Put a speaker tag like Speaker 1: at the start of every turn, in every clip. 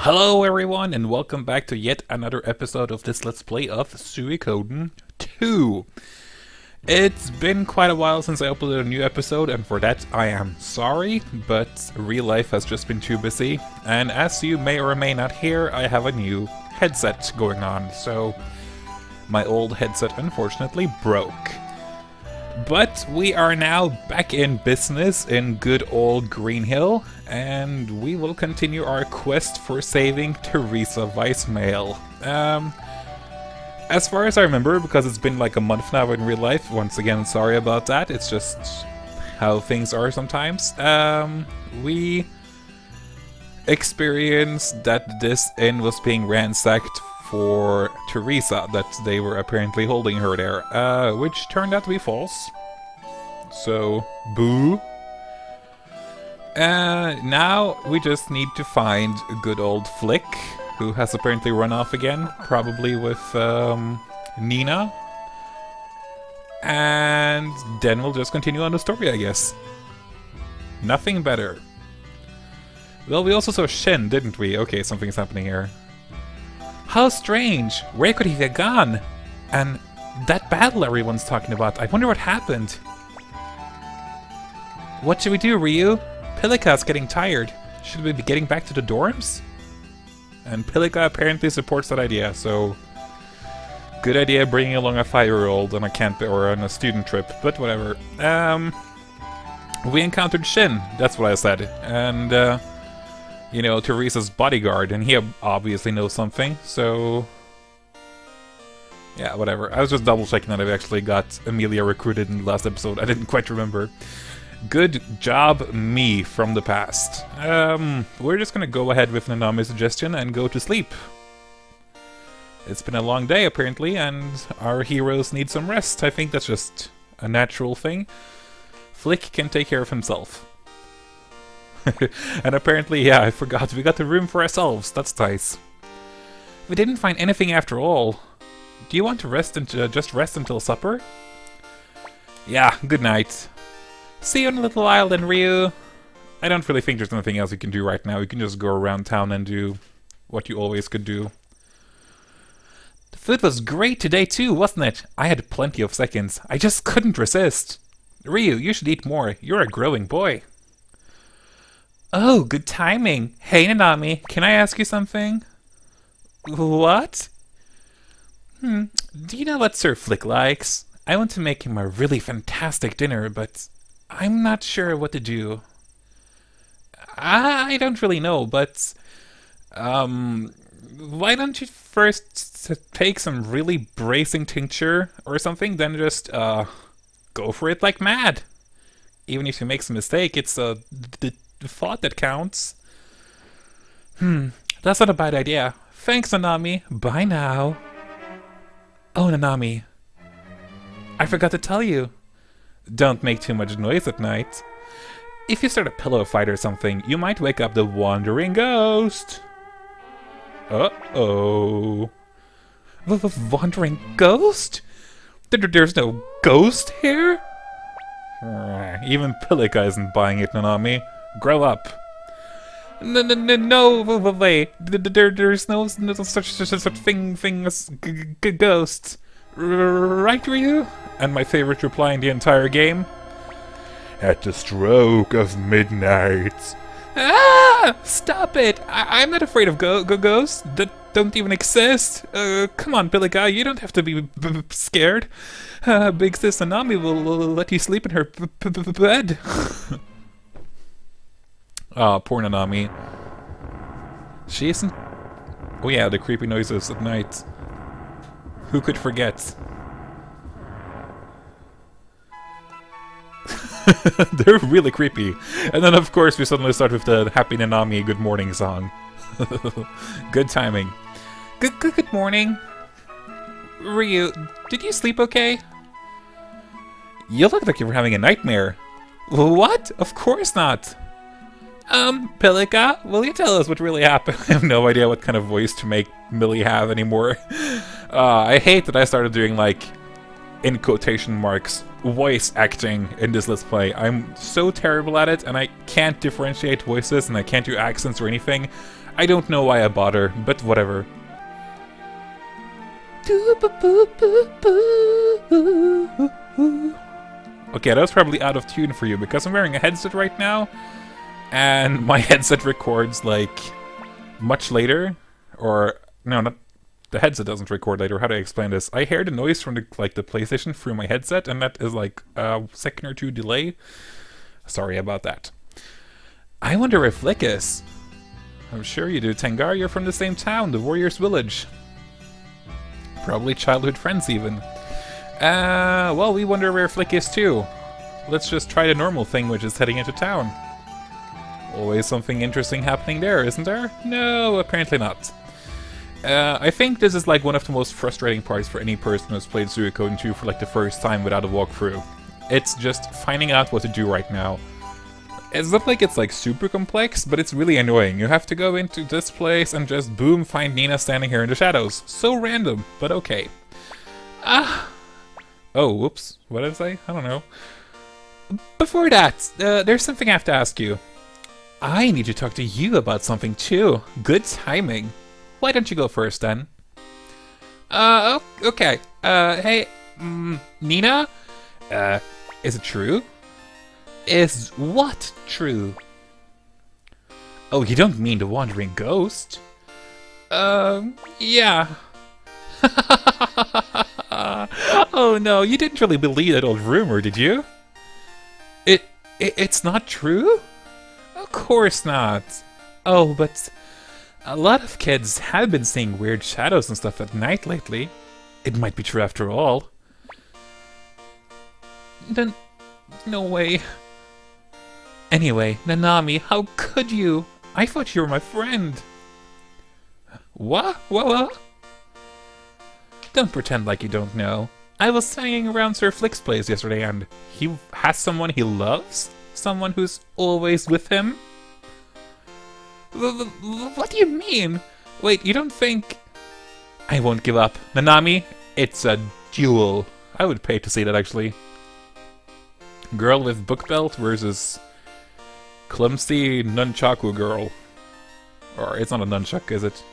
Speaker 1: Hello everyone and welcome back to yet another episode of this Let's Play of Suikoden 2. It's been quite a while since I uploaded a new episode and for that I am sorry, but real life has just been too busy, and as you may or may not hear, I have a new headset going on, so my old headset unfortunately broke. But we are now back in business in good old Green Hill, and we will continue our quest for saving Teresa Weissmail. As far as I remember, because it's been like a month now in real life, once again, sorry about that, it's just how things are sometimes. We experienced that this inn was being ransacked for Teresa, that they were apparently holding her there, which turned out to be false. So, boo. Now we just need to find good old Flick, who has apparently run off again, probably with Nina. And then we'll just continue on the story, I guess. Nothing better. Well, we also saw Shen, didn't we? Okay, something's happening here. How strange! Where could he have gone? And that battle everyone's talking about, I wonder what happened. What should we do, Ryu? Pilika's getting tired. Should we be getting back to the dorms? And Pilika apparently supports that idea, so good idea bringing along a 5-year-old on a camp or on a student trip, but whatever. We encountered Shin, that's what I said, and you know, Teresa's bodyguard, and he obviously knows something, so yeah, whatever. I was just double checking that I actually got Amelia recruited in the last episode. I didn't quite remember. Good job, me from the past. We're just gonna go ahead with Nanami's suggestion and go to sleep. It's been a long day, apparently, and our heroes need some rest. I think that's just a natural thing. Flick can take care of himself. And apparently, yeah, I forgot, we got the room for ourselves. That's nice. We didn't find anything after all. Do you want to rest and just rest until supper? Yeah, good night. See you in a little while then, Ryu. I don't really think there's anything else you can do right now. You can just go around town and do what you always could do. The food was great today too, wasn't it? I had plenty of seconds. I just couldn't resist. Ryu, you should eat more. You're a growing boy. Oh, good timing. Hey, Nanami, can I ask you something? What? Do you know what Sir Flick likes? I want to make him a really fantastic dinner, but I'm not sure what to do. I don't really know, but why don't you first take some really bracing tincture or something, then just go for it like mad. Even if you make a mistake, it's the thought that counts. That's not a bad idea. Thanks, Nanami. Bye now. Oh, Nanami. I forgot to tell you. Don't make too much noise at night. If you start a pillow fight or something, you might wake up the wandering ghost. Uh-oh. Wandering ghost? There's no ghost here? Even Pilika isn't buying it, Nanami. Grow up. No way. There's no such thing as ghosts. Right, Ryu? And my favorite reply in the entire game? At the stroke of midnight. Ah! Stop it! I'm not afraid of ghosts that don't even exist. Come on, Pilika, you don't have to be scared. Big Sis Nanami will let you sleep in her bed. Ah, poor Nanami. She isn't... Oh yeah, the creepy noises at night. Who could forget? They're really creepy. And then of course we suddenly start with the Happy Nanami Good Morning song. Good timing. Good morning. Ryu, did you sleep okay? You look like you were having a nightmare. What? Of course not. Pilika, will you tell us what really happened? I have no idea what kind of voice to make Millie have anymore. I hate that I started doing, like, in quotation marks, voice acting in this Let's Play. I'm so terrible at it, and I can't differentiate voices, and I can't do accents or anything. I don't know why I bother, but whatever. Okay, that was probably out of tune for you, because I'm wearing a headset right now, and my headset records, like, much later, or, no, not, the headset doesn't record later, how do I explain this? I hear the noise from the PlayStation through my headset, and that is like a second or two delay. Sorry about that. I wonder where Flick is. I'm sure you do, Tengar, you're from the same town, the Warriors Village. Probably childhood friends, even. Well, we wonder where Flick is, too. Let's just try the normal thing, which is heading into town. Always something interesting happening there, isn't there? No, apparently not. I think this is like one of the most frustrating parts for any person who's played Suikoden 2 for like the first time without a walkthrough. It's just finding out what to do right now. It's not like it's like super complex, but it's really annoying. You have to go into this place and just boom, find Nina standing here in the shadows. So random, but okay. Oh, whoops. What did I say? I don't know. Before that, there's something I have to ask you. I need to talk to you about something too. Good timing. Why don't you go first then? Okay. Hey, Nina? Is it true? Is what true? Oh, you don't mean the wandering ghost? Yeah. Oh no, you didn't really believe that old rumor, did you? It's not true? Of course not. Oh, but a lot of kids have been seeing weird shadows and stuff at night lately. It might be true after all. Then, no way. Anyway, Nanami, how could you? I thought you were my friend. What? What? Don't pretend like you don't know. I was hanging around Sir Flick's place yesterday and he has someone he loves? Someone who's always with him? What do you mean? Wait, you don't think... I won't give up. Nanami, it's a duel. I would pay to see that, actually. Girl with book belt versus clumsy nunchaku girl. Or, it's not a nunchuck, is it?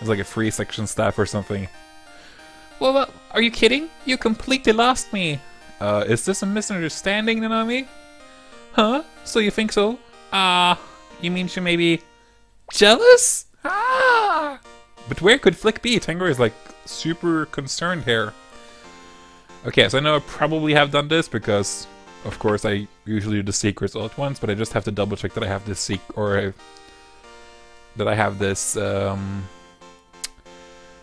Speaker 1: It's like a 3-section staff or something. Well, are you kidding? You completely lost me. Is this a misunderstanding, Nanami? Huh? So you think so? You mean she may be jealous? But where could Flick be? Tengar is like super concerned here. Okay, so I know I probably have done this because, of course, I usually do the secrets all at once, but I just have to double check that I have this that I have this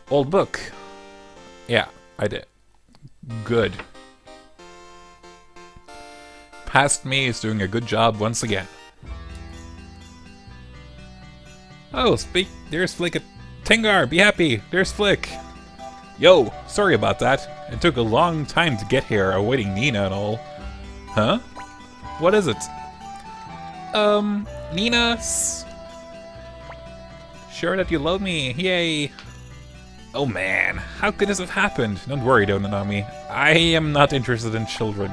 Speaker 1: old book. Yeah, I did. Good. Past me is doing a good job once again. Oh, there's Flick at Tengar, be happy, there's Flick. Yo, sorry about that. It took a long time to get here, awaiting Nina and all. Huh? What is it? Nina's... Sure that you love me, yay. Oh man, how could this have happened? Don't worry though, Nanami. I am not interested in children.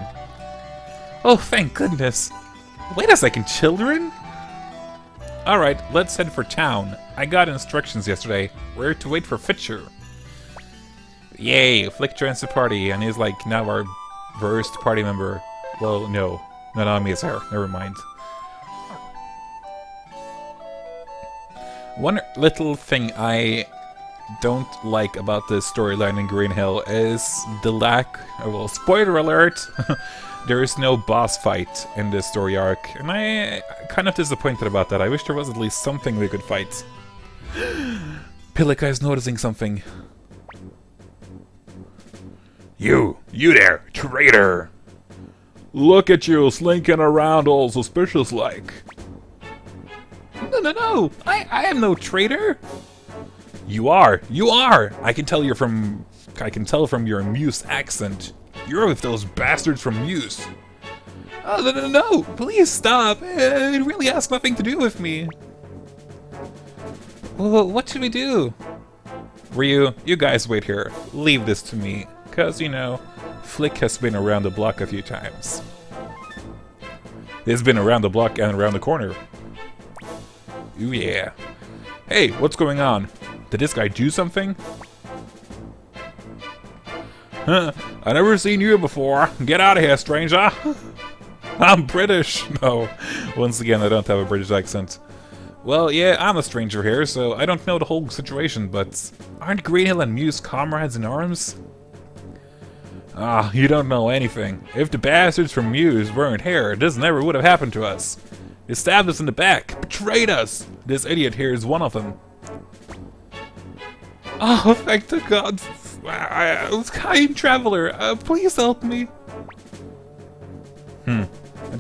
Speaker 1: Oh, thank goodness. Wait a second, children? Alright, let's head for town. I got instructions yesterday. We're to wait for Fitcher. Yay, Flick joins the party, and he's like now our first party member. Well, no. Nanami is here. Never mind. One little thing I don't like about the storyline in Green Hill is the lack... well, spoiler alert! There is no boss fight in this story arc, and I'm kind of disappointed about that. I wish there was at least something we could fight. Pilika is noticing something. You there, traitor! Look at you, slinking around all suspicious-like. No! I am no traitor! You are! I can tell from your Muse accent. You're with those bastards from Muse. Oh, no! Please stop! It really has nothing to do with me. Well, what should we do? Ryu, you guys wait here. Leave this to me. Cause, you know, Flick has been around the block a few times. He's been around the block and around the corner. Ooh yeah. Hey, what's going on? Did this guy do something? Huh, I never seen you before. Get out of here, stranger. I'm British. No, once again, I don't have a British accent. Well, yeah, I'm a stranger here, so I don't know the whole situation, but aren't Greenhill and Muse comrades in arms? Ah, you don't know anything. If the bastards from Muse weren't here, this never would have happened to us. They stabbed us in the back, betrayed us. This idiot here is one of them. Oh, thank the gods. Kind traveler, please help me. A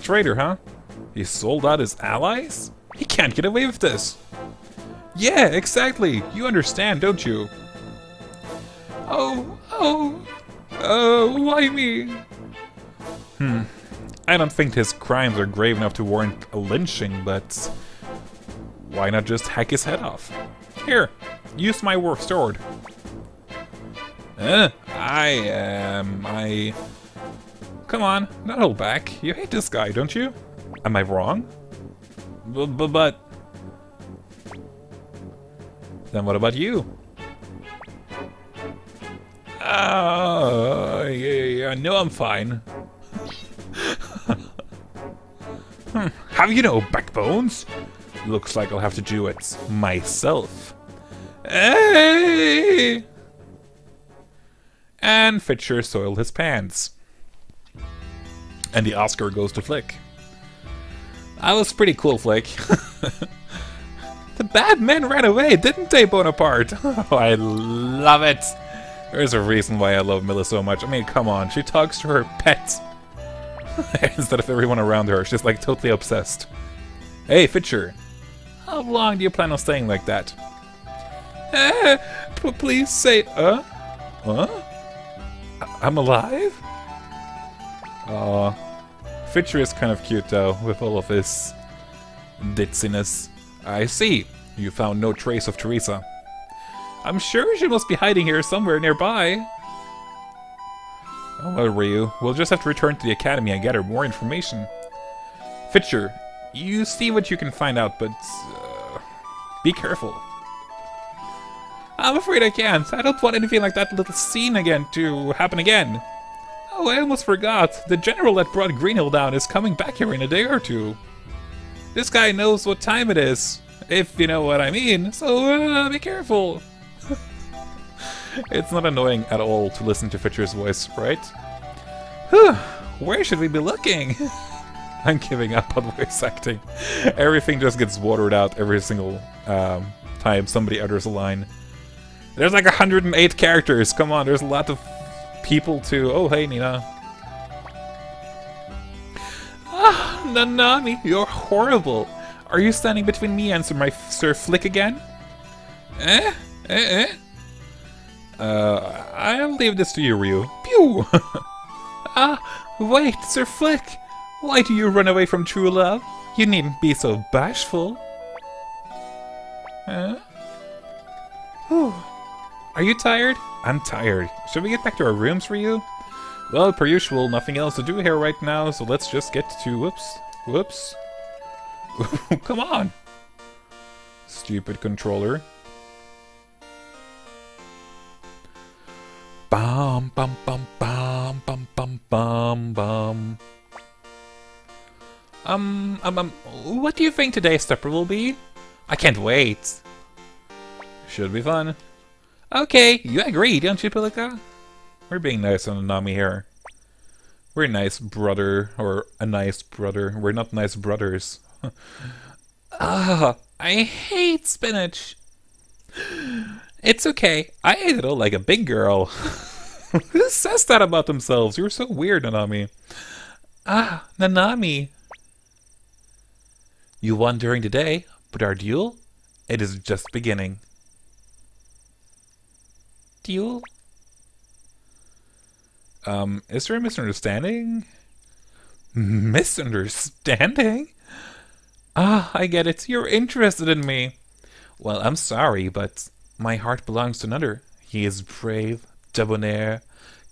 Speaker 1: traitor, huh? He sold out his allies? He can't get away with this. Yeah, exactly. You understand, don't you? Why me? I don't think his crimes are grave enough to warrant a lynching, but why not just hack his head off? Here, use my sword. Come on, not hold back. You hate this guy, don't you? Am I wrong? But... Then what about you? Yeah, no, I'm fine. Have you no backbones? Looks like I'll have to do it myself. Hey! And Fisher soiled his pants. And the Oscar goes to Flick. That was pretty cool, Flick. The bad men ran away, didn't they, Bonaparte? Oh, I love it. There's a reason why I love Milla so much. I mean, come on, she talks to her pet instead of everyone around her. She's like totally obsessed. Hey, Fisher, how long do you plan on staying like that? Please say, Huh? I'm alive? Fisher is kind of cute though, with all of his ditziness. I see. You found no trace of Teresa. I'm sure she must be hiding here somewhere nearby. Oh, well, Ryu, we'll just have to return to the academy and gather more information. Fisher, you see what you can find out, but be careful. I'm afraid I can't. I don't want anything like that little scene again to happen again. Oh, I almost forgot. The general that brought Greenhill down is coming back here in a day or two. This guy knows what time it is, if you know what I mean, so be careful. It's not annoying at all to listen to Fisher's voice, right? Whew, where should we be looking? I'm giving up on voice acting. Everything just gets watered out every single time somebody utters a line. There's like 108 characters, come on, there's a lot of people to... Oh, hey, Nina. Ah, Nanami, you're horrible. Are you standing between me and Sir Flick again? I'll leave this to you, Ryu. Pew! Wait, Sir Flick! Why do you run away from true love? You needn't be so bashful. Whew. Are you tired? I'm tired. Should we get back to our rooms, Ryu? Well, per usual, nothing else to do here right now, so let's just get to... Whoops. Come on! Stupid controller. Bum bum bum bum bum bum bum bum. What do you think today's supper will be? I can't wait. Should be fun. Okay, you agree, don't you, Pilika? We're being nice on Nanami here. We're a nice brother, or a nice brother. We're not nice brothers. I hate spinach. It's okay. I ate it all like a big girl. Who says that about themselves? You're so weird, Nanami. Nanami. You won during the day, but our duel? It is just beginning. Duel? Is there a misunderstanding? Misunderstanding? I get it. You're interested in me. Well, I'm sorry, but my heart belongs to another. He is brave, debonair,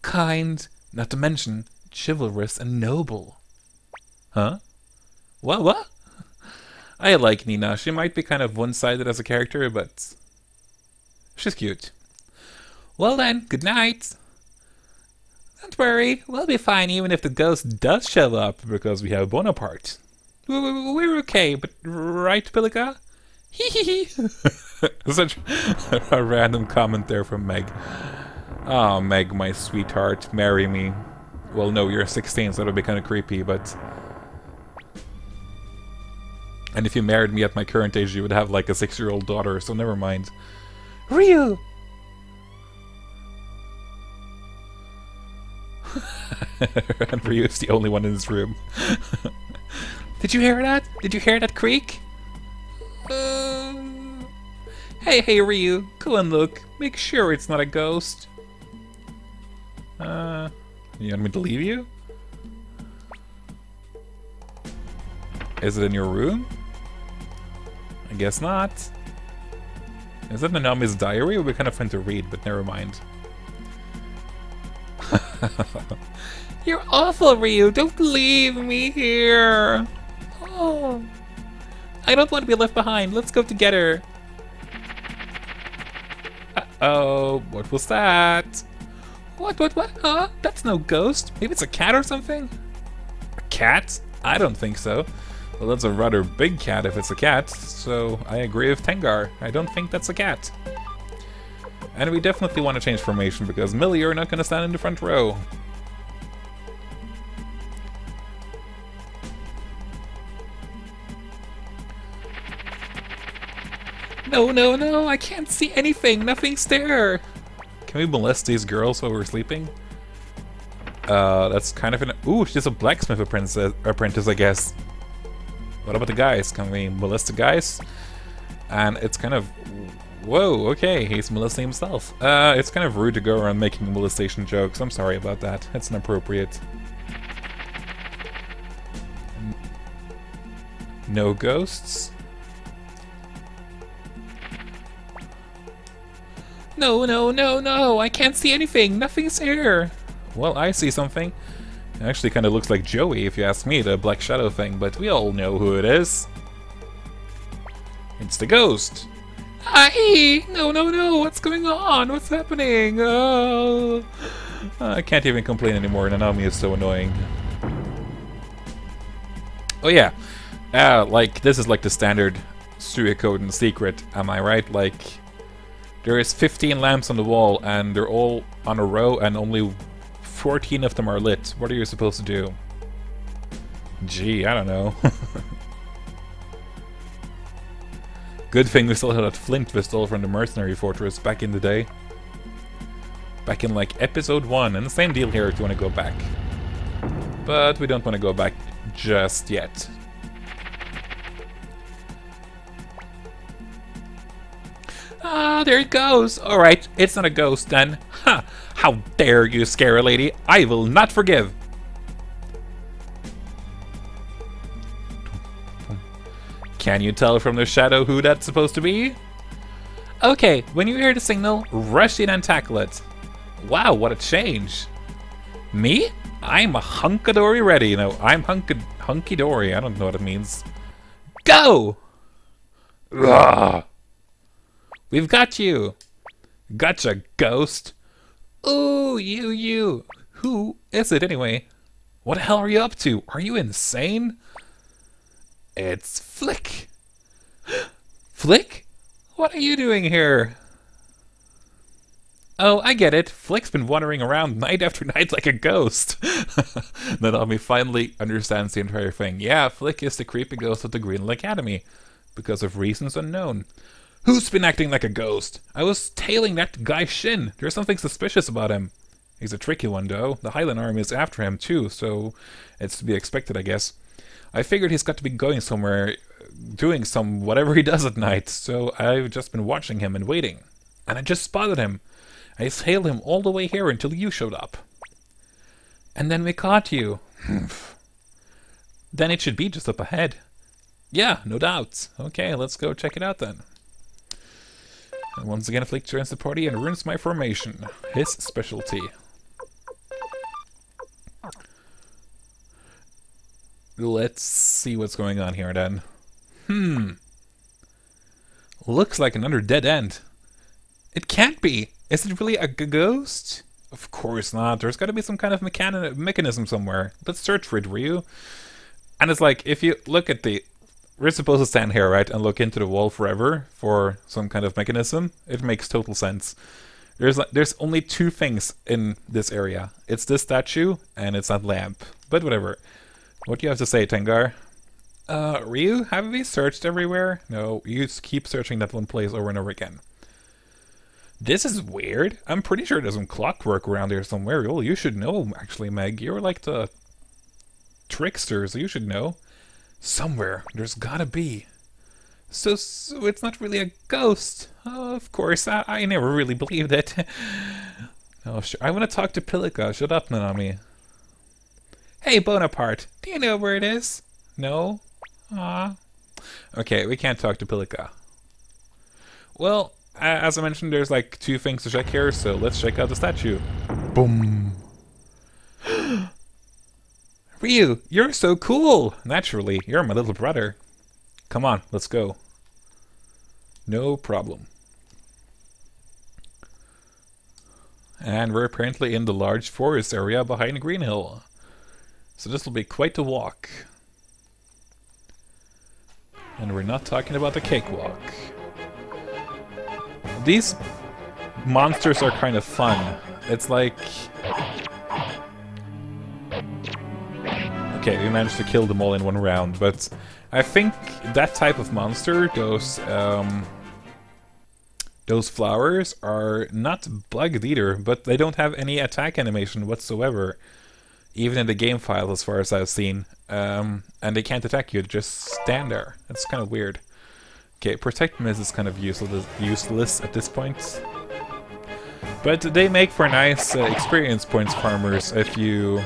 Speaker 1: kind, not to mention chivalrous and noble. Huh? What? I like Nina. She might be kind of one-sided as a character, but she's cute. Well then, good night. Don't worry, we'll be fine even if the ghost does show up, because we have Bonaparte. We're okay, but right, Pillica? Hee hee hee. Such a random comment there from Meg. Oh, Meg, my sweetheart, marry me. Well, no, you're 16, so that'll be kind of creepy, but... And if you married me at my current age, you would have like a 6-year-old daughter, so never mind. Ryu! And Ryu's the only one in this room. Did you hear that? Did you hear that creak? Hey, Ryu, go and look. Make sure it's not a ghost. You want me to leave you? Is it in your room? I guess not. Is that Nanami's diary? It would be kind of fun to read, but never mind. You're awful, Ryu! Don't leave me here! Oh, I don't want to be left behind. Let's go together. Uh-oh, what was that? What? Huh? That's no ghost. Maybe it's a cat or something? A cat? I don't think so. Well, that's a rather big cat if it's a cat, so I agree with Tengar. I don't think that's a cat. And we definitely want to change formation because Millie, you're not going to stand in the front row. No, I can't see anything. Nothing's there. Can we molest these girls while we're sleeping? That's kind of an... Ooh, she's a blacksmith apprentice, I guess. What about the guys? Can we molest the guys? And it's kind of... Whoa, okay, he's molesting himself. It's kind of rude to go around making molestation jokes. I'm sorry about that. It's inappropriate. No ghosts? No, I can't see anything. Nothing's here. Well, I see something. It actually kind of looks like Joey, if you ask me, the Black Shadow thing, but we all know who it is. It's the ghost. Aye! No, what's going on? What's happening? Oh, I can't even complain anymore. Nanami is so annoying. Oh yeah, like, this is like the standard Suikoden secret, am I right? Like, there is 15 lamps on the wall, and they're all on a row, and only 14 of them are lit. What are you supposed to do? Gee, I don't know. Good thing we still had that flint pistol from the mercenary fortress back in the day. Back in, like, episode 1, and the same deal here if you want to go back. But we don't want to go back just yet. Ah, there it goes. Alright, it's not a ghost then. Ha! How dare you scare a lady? I will not forgive. Can you tell from the shadow who that's supposed to be? Okay, when you hear the signal, rush in and tackle it. Wow, what a change. Me? I'm a hunkadory ready. You know, I'm hunky-dory. I don't know what it means. Go! Ugh. We've got you. Gotcha, ghost. Ooh, you. Who is it anyway? What the hell are you up to? Are you insane? It's Flick. Flick? What are you doing here? Oh, I get it. Flick's been wandering around night after night like a ghost. Nanami finally understands the entire thing. Yeah, Flick is the creepy ghost of the Greenland Academy. Because of reasons unknown. Who's been acting like a ghost? I was tailing that guy Shin. There's something suspicious about him. He's a tricky one, though. The Highland Army is after him, too, so it's to be expected, I guess. I figured he's got to be going somewhere, doing some whatever he does at night, so I've just been watching him and waiting. And I just spotted him. I tailed him all the way here until you showed up. And then we caught you. Then it should be just up ahead. Yeah, no doubt. Okay, let's go check it out then. And once again, Flick joins the party and ruins my formation. His specialty. Let's see what's going on here then. Looks like another dead end. It can't be. Is it really a ghost? Of course not. There's got to be some kind of mechanism somewhere. Let's search for it, Ryu. And it's like, if you look at the... We're supposed to stand here, right, and look into the wall forever for some kind of mechanism. It makes total sense. There's only two things in this area. It's this statue, and it's that lamp. But whatever. What do you have to say, Tengar? Ryu, have we searched everywhere? No, you just keep searching that one place over and over again. This is weird. I'm pretty sure there's some clockwork around here somewhere. Oh, you should know, actually, Meg. You're like the trickster, so you should know. Somewhere. There's gotta be. So it's not really a ghost. Oh, of course. I never really believed it. Oh, sure. I want to talk to Pilika. Shut up, Nanami. Hey, Bonaparte. Do you know where it is? No? Ah. Okay, we can't talk to Pilika. Well, as I mentioned, there's like two things to check here, so let's check out the statue. Boom. Ryu, you're so cool! Naturally, you're my little brother. Come on, let's go. No problem. And we're apparently in the large forest area behind Green Hill. So this will be quite a walk. And we're not talking about the cakewalk. These monsters are kind of fun. It's like... Okay, we managed to kill them all in one round, but I think that type of monster, those flowers, are not bugged either, but they don't have any attack animation whatsoever, even in the game file as far as I've seen. And they can't attack you, they just stand there. That's kind of weird. Okay, Protect Miss is kind of useless at this point. But they make for nice experience points farmers if you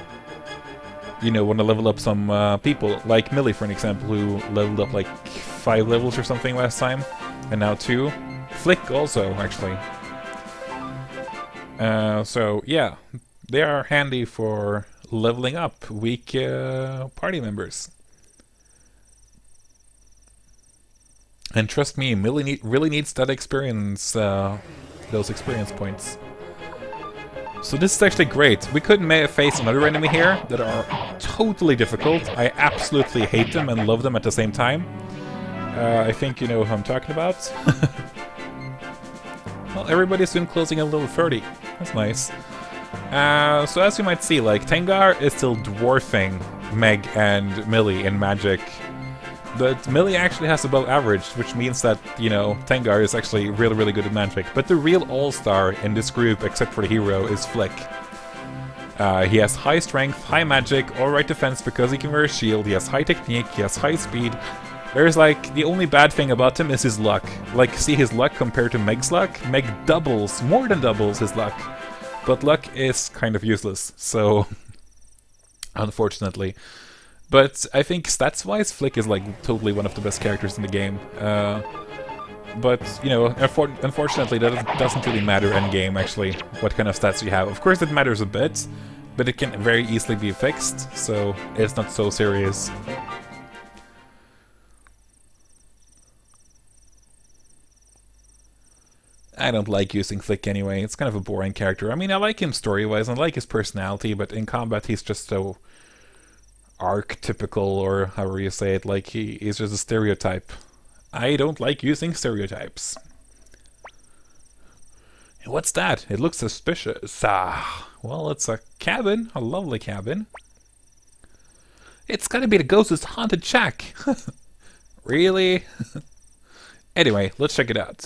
Speaker 1: know, want to level up some people, like Millie, for an example, who leveled up like 5 levels or something last time, and now 2. Flick also, actually. So, yeah, they are handy for leveling up weak party members. And trust me, Millie really needs that experience, those experience points. So this is actually great. We could face another enemy here that are totally difficult. I absolutely hate them and love them at the same time. I think you know who I'm talking about. Well, everybody's soon closing at level 30. That's nice. So as you might see, like, Tengar is still dwarfing Meg and Millie in magic. But Millie actually has above average, which means that, you know, Tengar is actually really, really good at magic. But the real all-star in this group, except for the hero, is Flick. He has high strength, high magic, alright defense because he can wear a shield, he has high technique, he has high speed. There's like, the only bad thing about him is his luck. Like, see his luck compared to Meg's luck? Meg doubles, more than doubles his luck. But luck is kind of useless, so... unfortunately. But I think stats-wise, Flick is like totally one of the best characters in the game. But, you know, unfortunately that doesn't really matter endgame, actually, what kind of stats you have. Of course it matters a bit, but it can very easily be fixed, so it's not so serious. I don't like using Flick anyway, it's kind of a boring character. I mean, I like him story-wise, and I like his personality, but in combat he's just so... archetypical, or however you say it, like he's just a stereotype. I don't like using stereotypes. What's that? It looks suspicious. Ah, well, it's a cabin, a lovely cabin. It's gotta be the ghost's haunted shack. Really? Anyway, let's check it out.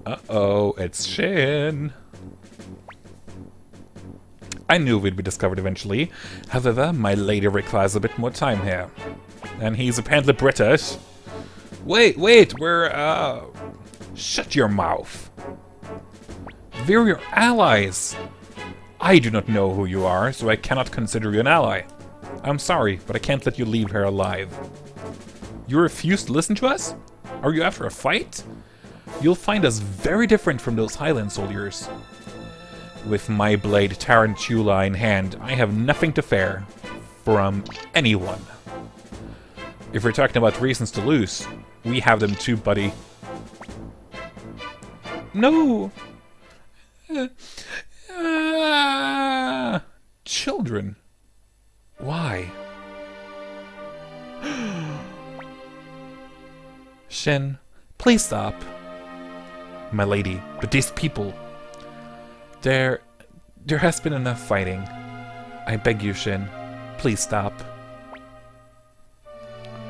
Speaker 1: Uh-oh, it's Shin. I knew we'd be discovered eventually. However, my lady requires a bit more time here. And he's apparently British. Wait, we're, shut your mouth. We're your allies. I do not know who you are, so I cannot consider you an ally. I'm sorry, but I can't let you leave here alive. You refuse to listen to us? Are you after a fight? You'll find us very different from those Highland soldiers. With my blade Tarantula in hand, I have nothing to fear from anyone. If we're talking about reasons to lose, we have them too, buddy. No! Children. Why? Shin, please stop. My lady, but these people... There has been enough fighting. I beg you, Shin. Please stop.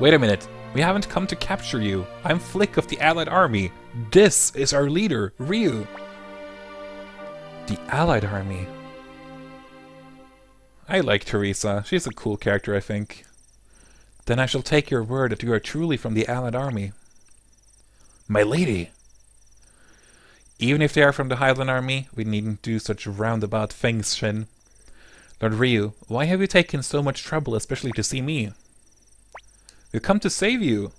Speaker 1: Wait a minute. We haven't come to capture you. I'm Flick of the Allied Army. This is our leader, Ryu. The Allied Army. I like Teresa. She's a cool character, I think. Then I shall take your word that you are truly from the Allied Army. My lady. Even if they are from the Highland Army, we needn't do such roundabout things, Shin. Lord Ryu, why have you taken so much trouble, especially to see me? We've come to save you.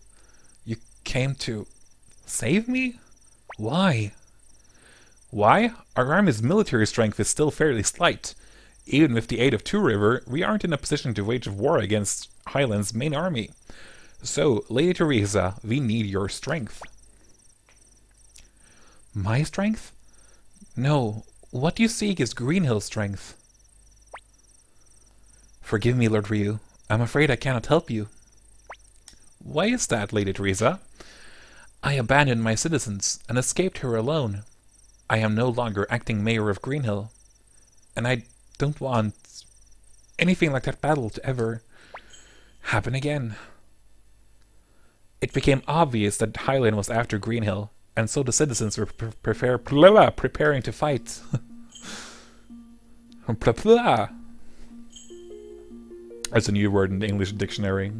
Speaker 1: You came to save me? Why? Why? Our army's military strength is still fairly slight. Even with the aid of Two River, we aren't in a position to wage war against Highland's main army. So, Lady Teresa, we need your strength. My strength? No. What you seek is Greenhill's strength. Forgive me, Lord Ryu. I'm afraid I cannot help you. Why is that, Lady Teresa? I abandoned my citizens and escaped here alone. I am no longer acting mayor of Greenhill. And I don't want anything like that battle to ever happen again. It became obvious that Highland was after Greenhill, and so the citizens were preparing to fight. That's a new word in the English dictionary.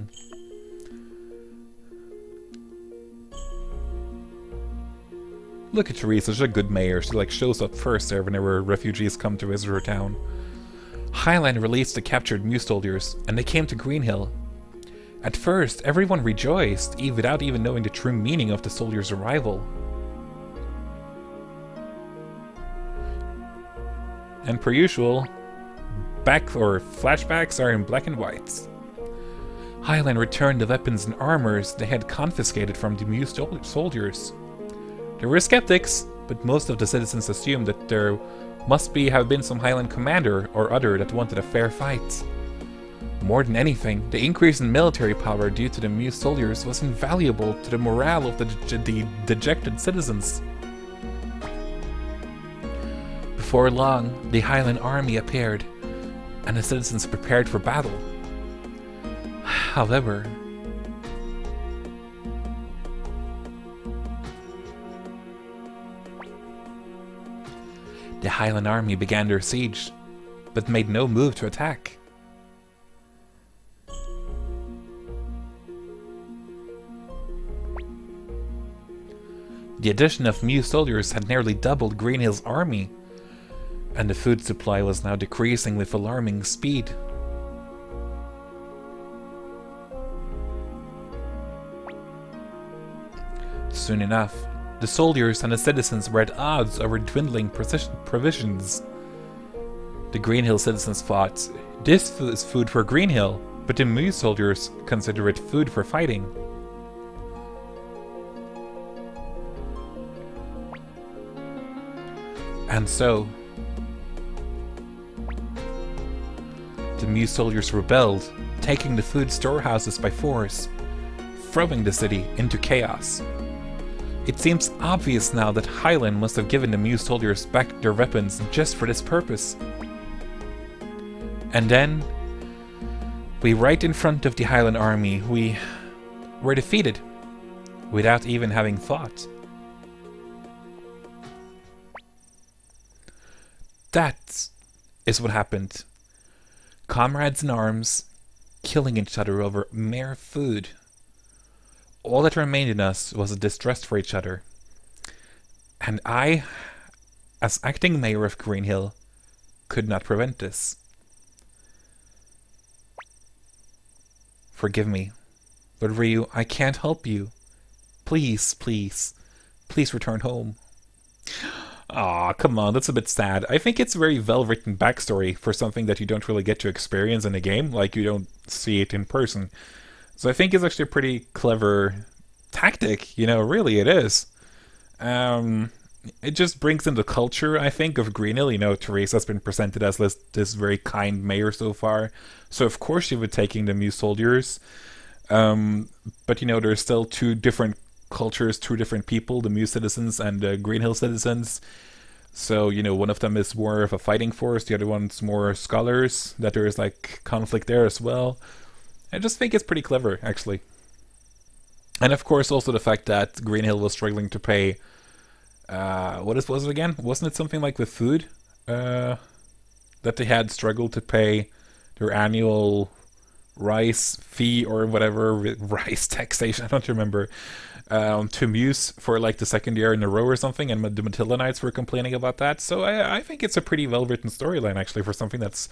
Speaker 1: Look at Teresa, she's a good mayor. She shows up first there whenever refugees come to visit her town. Highland released the captured Mew soldiers, and they came to Greenhill. At first, everyone rejoiced, without even knowing the true meaning of the soldiers' arrival. And per usual, flashbacks are in black and white. Highland returned the weapons and armors they had confiscated from the Mew soldiers. There were skeptics, but most of the citizens assumed that there must have been some Highland commander or other that wanted a fair fight. More than anything, the increase in military power due to the Mew soldiers was invaluable to the morale of the dejected citizens. Before long, the Highland army appeared, and the citizens prepared for battle. However, the Highland army began their siege, but made no move to attack. The addition of Mew soldiers had nearly doubled Greenhill's army, and the food supply was now decreasing with alarming speed. Soon enough, the soldiers and the citizens were at odds over dwindling provisions. The Greenhill citizens thought, this is food for Greenhill, but the Mew soldiers consider it food for fighting. And so, the Mew soldiers rebelled, taking the food storehouses by force, throwing the city into chaos. It seems obvious now that Highland must have given the Mew soldiers back their weapons just for this purpose. And then, right in front of the Highland army, we were defeated, without even having fought. That is what happened. Comrades in arms, killing each other over mere food. All that remained in us was a distrust for each other. And I, as acting mayor of Greenhill, could not prevent this. Forgive me. Lord Ryu, I can't help you. Please, please, please return home. Aw, come on, that's a bit sad. I think it's a very well-written backstory for something that you don't really get to experience in a game, like you don't see it in person. So I think it's actually a pretty clever tactic, you know, really it is. Um, it just brings in the culture, I think, of Green Hill. You know, Teresa's been presented as this very kind mayor so far, so of course she would taking the Muse soldiers. Um, but you know, there's still two different cultures, two different people: the Muse citizens and the Green Hill citizens. So you know, one of them is more of a fighting force, the other one's more scholars. That there is like conflict there as well. I just think it's pretty clever, actually. And of course, also the fact that Green Hill was struggling to pay. Was it again? Wasn't it something like with food? That they had struggled to pay their annual rice fee or whatever, rice taxation, I don't remember, to Muse for like the second year in a row or something, and the Matilda Knights were complaining about that. So I think it's a pretty well written storyline, actually, for something that's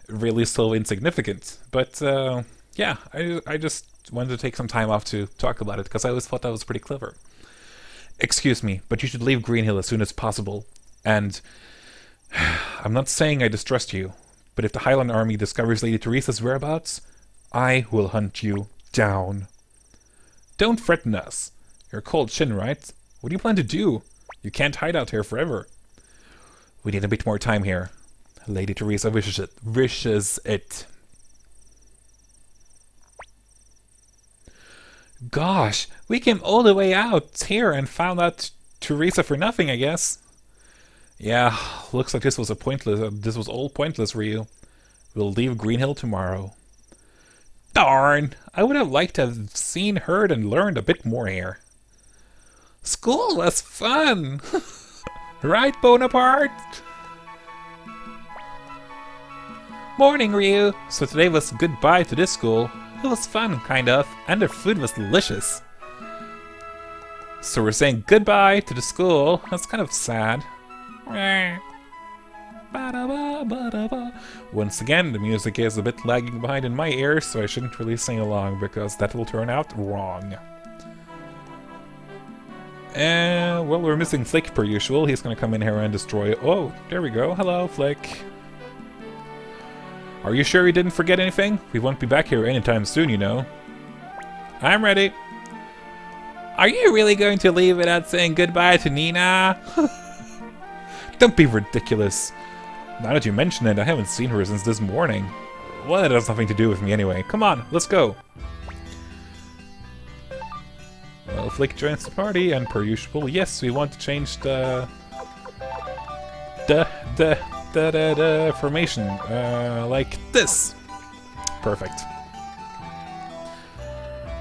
Speaker 1: really so insignificant. But yeah, I just wanted to take some time off to talk about it because I always thought that was pretty clever. Excuse me, but you should leave Green Hill as soon as possible. And I'm not saying I distrust you, but if the Highland Army discovers Lady Teresa's whereabouts, I will hunt you down. Don't threaten us. You're cold Shin, right? What do you plan to do? You can't hide out here forever. We need a bit more time here. Lady Teresa wishes it. Gosh, we came all the way out here and found out Teresa for nothing, I guess. Yeah, looks like this was all pointless, Ryu. We'll leave Green Hill tomorrow. Darn! I would have liked to have seen, heard, and learned a bit more here. School was fun! Right, Bonaparte? Morning, Ryu! So today was goodbye to this school. It was fun, kind of, and their food was delicious. So we're saying goodbye to the school. That's kind of sad. Once again, the music is a bit lagging behind in my ears, so I shouldn't really sing along because that will turn out wrong. Well, we're missing Flick per usual. He's gonna come in here and destroy... Oh, there we go. Hello, Flick. Are you sure you didn't forget anything? We won't be back here anytime soon, you know. I'm ready. Are you really going to leave without saying goodbye to Nina? Don't be ridiculous. Now that you mention it, I haven't seen her since this morning. Well, that has nothing to do with me anyway. Come on, let's go. Well, Flick joins the party, and per usual, yes, we want to change the formation, like this. Perfect.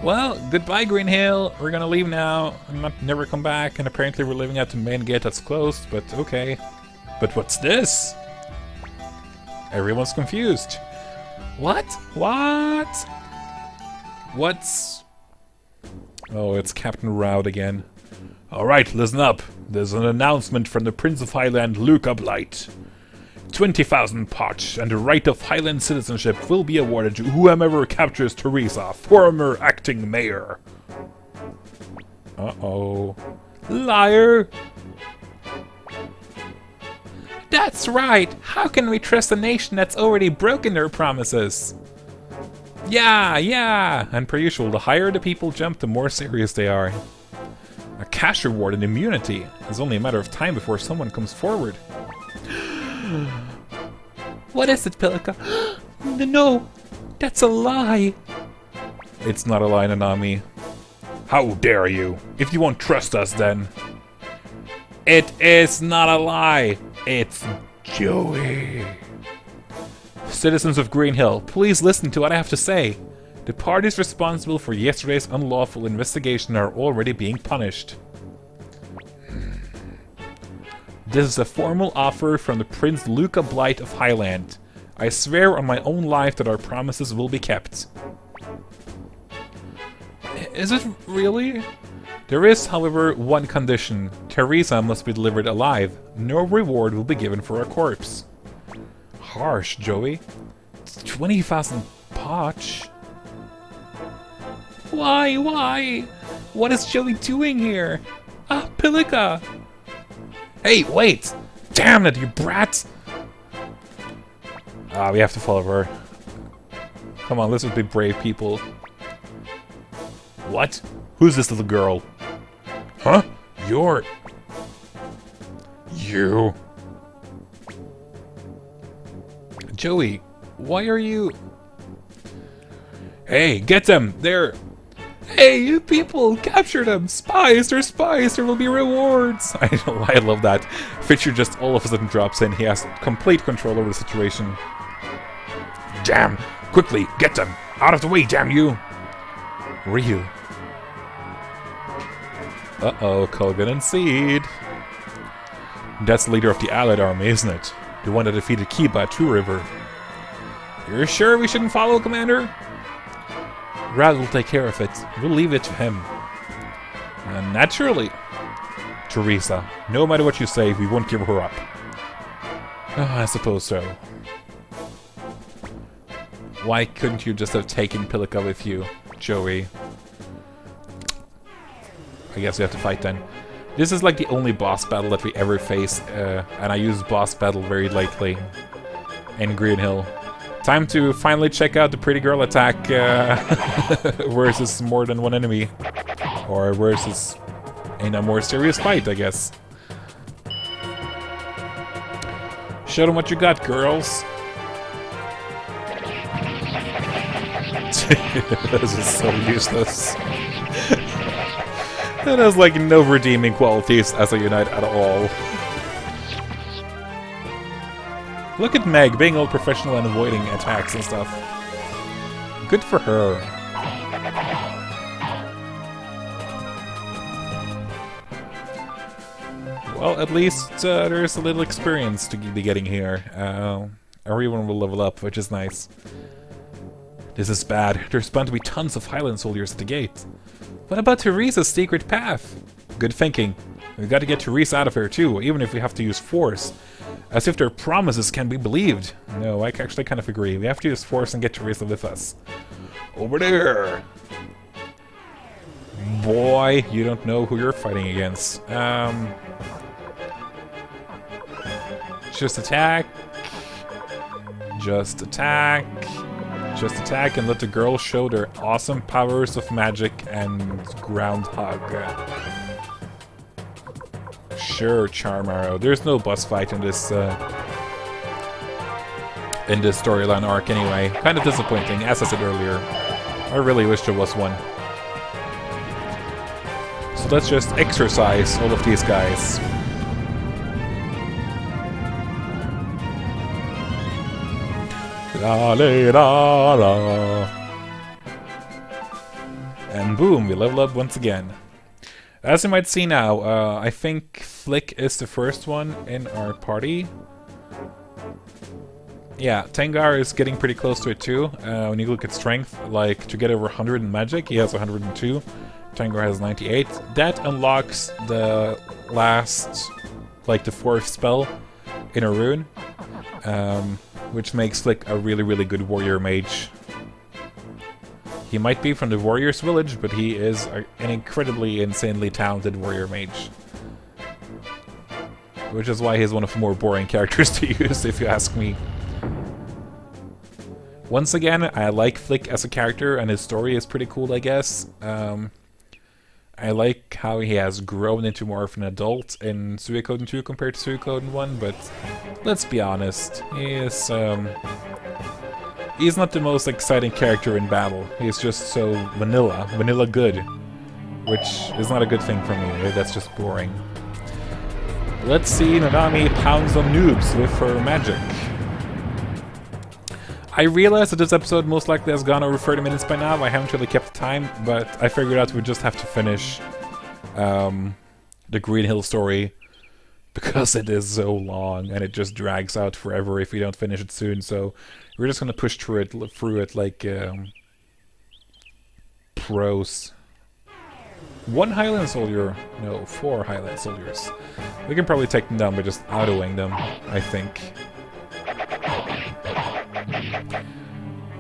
Speaker 1: Well, goodbye, Green Hill. We're gonna leave now and never come back, and apparently we're leaving out the main gate that's closed, but okay. But what's this? Everyone's confused. What? What? What's... Oh, it's Captain Rout again. Alright, listen up. There's an announcement from the Prince of Highland, Luca Blight. 20,000 potch and the right of Highland citizenship will be awarded to whoever captures Teresa, former acting mayor. Uh-oh. Liar! That's right! How can we trust a nation that's already broken their promises? Yeah! And per usual, the higher the people jump, the more serious they are. A cash reward and immunity. It's only a matter of time before someone comes forward. What is it, Pelica? No! That's a lie! It's not a lie, Nanami. How dare you? If you won't trust us, then... It is not a lie! It's Joey! Citizens of Green Hill, please listen to what I have to say. The parties responsible for yesterday's unlawful investigation are already being punished. This is a formal offer from the Prince Luca Blight of Highland. I swear on my own life that our promises will be kept. Is it really? There is, however, one condition. Teresa must be delivered alive. No reward will be given for a corpse. Harsh, Joey. 20,000 potch? Why? Why? What is Joey doing here? Ah, Pelica! Hey, wait! Damn it, you brat! Ah, we have to follow her. Come on, let's just be brave people. What? Who's this little girl? Huh? You're... You... Joey, why are you... Hey, get them! They're... Hey, you people! Capture them! Spies! They're spies! There will be rewards! I love that. Fisher just all of a sudden drops in. He has complete control over the situation. Damn! Quickly, get them! Out of the way, damn you! Ryu. Uh-oh, Kogan and Seed. That's the leader of the Allied army, isn't it? The one that defeated Kiba at Two River. You're sure we shouldn't follow, Commander? Rad will take care of it. We'll leave it to him. Naturally. Teresa, no matter what you say, we won't give her up. I suppose so. Why couldn't you just have taken Pilika with you, Joey? I guess we have to fight then. This is like the only boss battle that we ever face, and I use boss battle very lightly in Green Hill. Time to finally check out the pretty girl attack versus more than one enemy. Or versus in a more serious fight, I guess. Show them what you got, girls. This is so useless. It has like no redeeming qualities as a unite at all. Look at Meg being all professional and avoiding attacks and stuff. Good for her. Well, at least there's a little experience to be getting here. Everyone will level up, which is nice. This is bad. There's bound to be tons of Highland soldiers at the gate. What about Teresa's secret path? Good thinking. We've got to get Teresa out of here too, even if we have to use force. As if their promises can be believed. No, I actually kind of agree. We have to use force and get Teresa with us. Over there! Boy, you don't know who you're fighting against. Just attack. Just attack. Just attack and let the girls show their awesome powers of magic and ground hug. Sure, Charm Arrow. There's no boss fight in this storyline arc anyway. Kind of disappointing, as I said earlier. I really wish there was one. So let's just exercise all of these guys. La la la la. And boom, we level up once again. As you might see now, I think Flick is the first one in our party. Yeah, Tengar is getting pretty close to it too. When you look at strength, like to get over 100 in magic, he has 102. Tengar has 98. That unlocks the last, like the fourth spell in a rune, which makes Flick a really, really good warrior mage. He might be from the warrior's village, but he is an incredibly, insanely talented warrior mage. Which is why he's one of the more boring characters to use, if you ask me. Once again, I like Flick as a character, and his story is pretty cool, I guess. I like how he has grown into more of an adult in Suikoden 2 compared to Suikoden 1, but let's be honest, he's not the most exciting character in battle. He's just so vanilla good, which is not a good thing for me. That's just boring. Let's see Nanami pounds on noobs with her magic. I realize that this episode most likely has gone over 30 minutes by now. I haven't really kept the time, but I figured out we just have to finish the Green Hill story because it is so long and it just drags out forever if we don't finish it soon. So we're just gonna push through it like pros. 1 Highland soldier, no, 4 Highland soldiers. We can probably take them down by just autoing them, I think.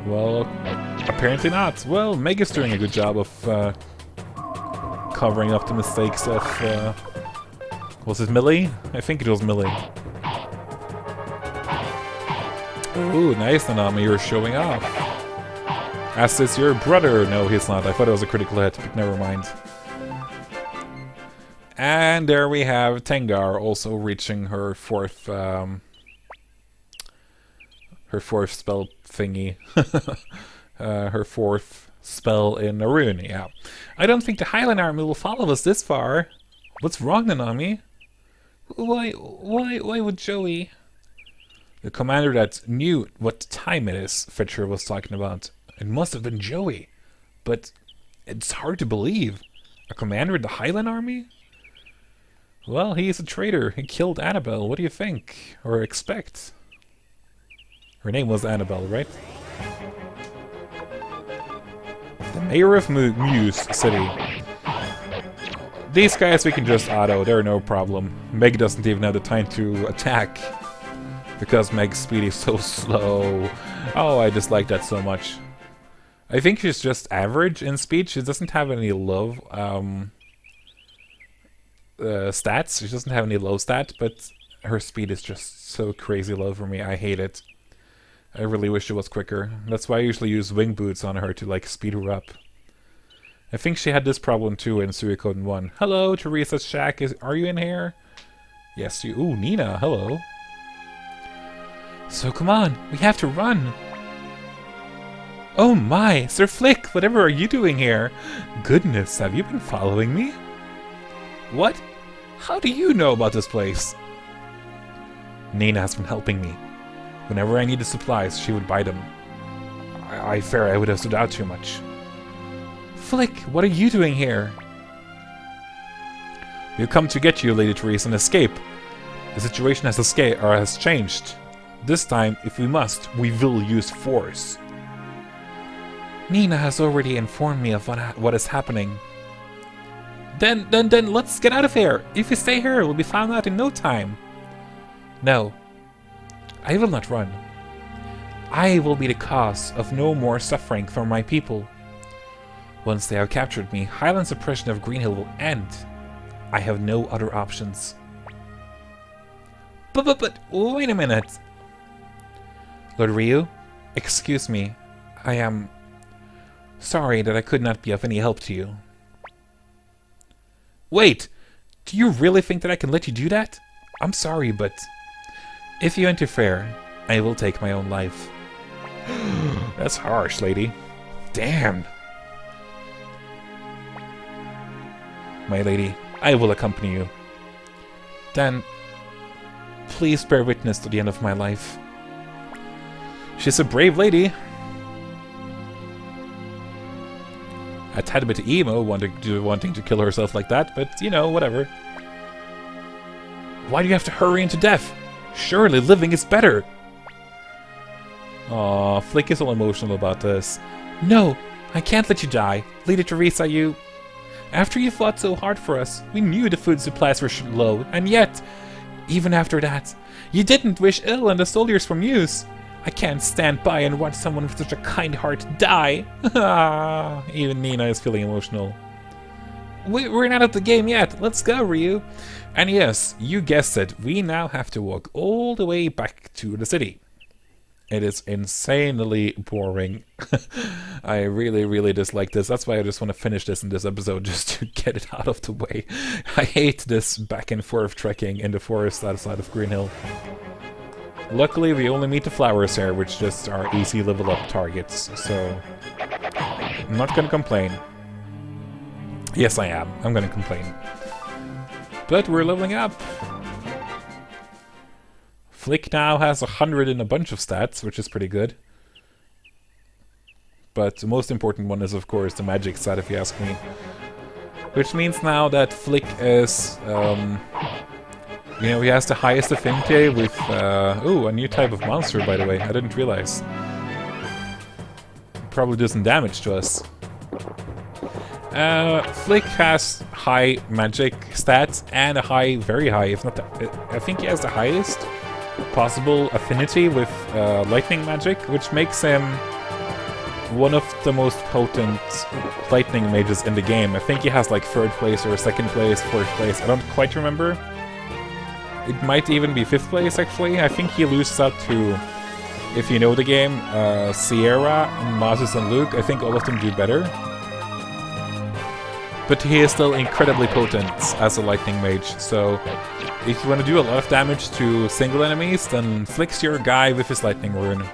Speaker 1: Well, apparently not. Well, Meg is doing a good job of covering up the mistakes of... was it Millie? I think it was Millie. Ooh, nice, Nanami, you're showing off. As is your brother. No, he's not. I thought it was a critical hit, but never mind. And there we have Tengar also reaching her fourth spell thingy. Her fourth spell in a rune, yeah. I don't think the Highland Army will follow us this far. What's wrong, Nanami? Why would Joey... The commander that knew what time it is, Fitcher was talking about. It must have been Joey. But it's hard to believe. A commander of the Highland Army? Well, he is a traitor. He killed Annabelle. What do you think? Or expect? Her name was Annabelle, right? The mayor of Muse City. These guys we can just auto. They're no problem. Meg doesn't even have the time to attack. Because Meg's speed is so slow. Oh, I dislike that so much. I think she's just average in speed. She doesn't have any low stats. She doesn't have any low stat, but her speed is just so crazy low for me. I hate it. I really wish it was quicker. That's why I usually use wing boots on her to like speed her up. I think she had this problem too in Suikoden 1. Hello, Teresa's shack. Are you in here? Yes, you. Ooh, Nina. Hello. So come on, we have to run! Oh my, Sir Flick, whatever are you doing here? Goodness, have you been following me? What? How do you know about this place? Nina has been helping me. Whenever I needed supplies, she would buy them. I fear I would have stood out too much. Flick, what are you doing here? We've come to get you, Lady Teresa, and escape. The situation has changed. This time, if we must, we will use force. Nina has already informed me of what is happening. Then let's get out of here. If we stay here, we'll be found out in no time. No, I will not run. I will be the cause of no more suffering for my people. Once they have captured me, Highland's oppression of Greenhill will end. I have no other options. But wait a minute. Lord Ryu, excuse me. I am sorry that I could not be of any help to you. Wait! Do you really think that I can let you do that? I'm sorry, but if you interfere, I will take my own life. That's harsh, lady. Damn! My lady, I will accompany you. Then, please bear witness to the end of my life. She's a brave lady. A tad bit emo, wanting to kill herself like that, but, you know, whatever. Why do you have to hurry into death? Surely living is better. Aw, Flick is all emotional about this. No, I can't let you die. Lady Teresa, you... After you fought so hard for us, we knew the food supplies were low, and yet, even after that, you didn't wish ill on the soldiers from Muse. I can't stand by and watch someone with such a kind heart die. Even Nina is feeling emotional. We're not at the game yet. Let's go, Ryu. And yes, you guessed it. We now have to walk all the way back to the city. It is insanely boring. I really dislike this. That's why I just want to finish this in this episode, just to get it out of the way. I hate this back and forth trekking in the forest outside of Greenhill. Luckily, we only meet the flowers here, which just are easy level up targets, so I'm not gonna complain. Yes, I am. I'm gonna complain. But we're leveling up. Flick now has 100 in a bunch of stats, which is pretty good. But the most important one is, of course, the magic stat, if you ask me. Which means now that Flick is, you know, he has the highest affinity with, ooh, a new type of monster, by the way. I didn't realize. Probably does some damage to us. Flick has high magic stats and a high, very high, if not the, I think he has the highest possible affinity with lightning magic, which makes him one of the most potent lightning mages in the game. I think he has like 3rd place or 2nd place, 4th place, I don't quite remember. It might even be 5th place, actually. I think he loses out to if you know the game, Sierra, Moses, and Luke, I think all of them do better. But he is still incredibly potent as a lightning mage, so if you want to do a lot of damage to single enemies, then flicks your guy with his lightning rune.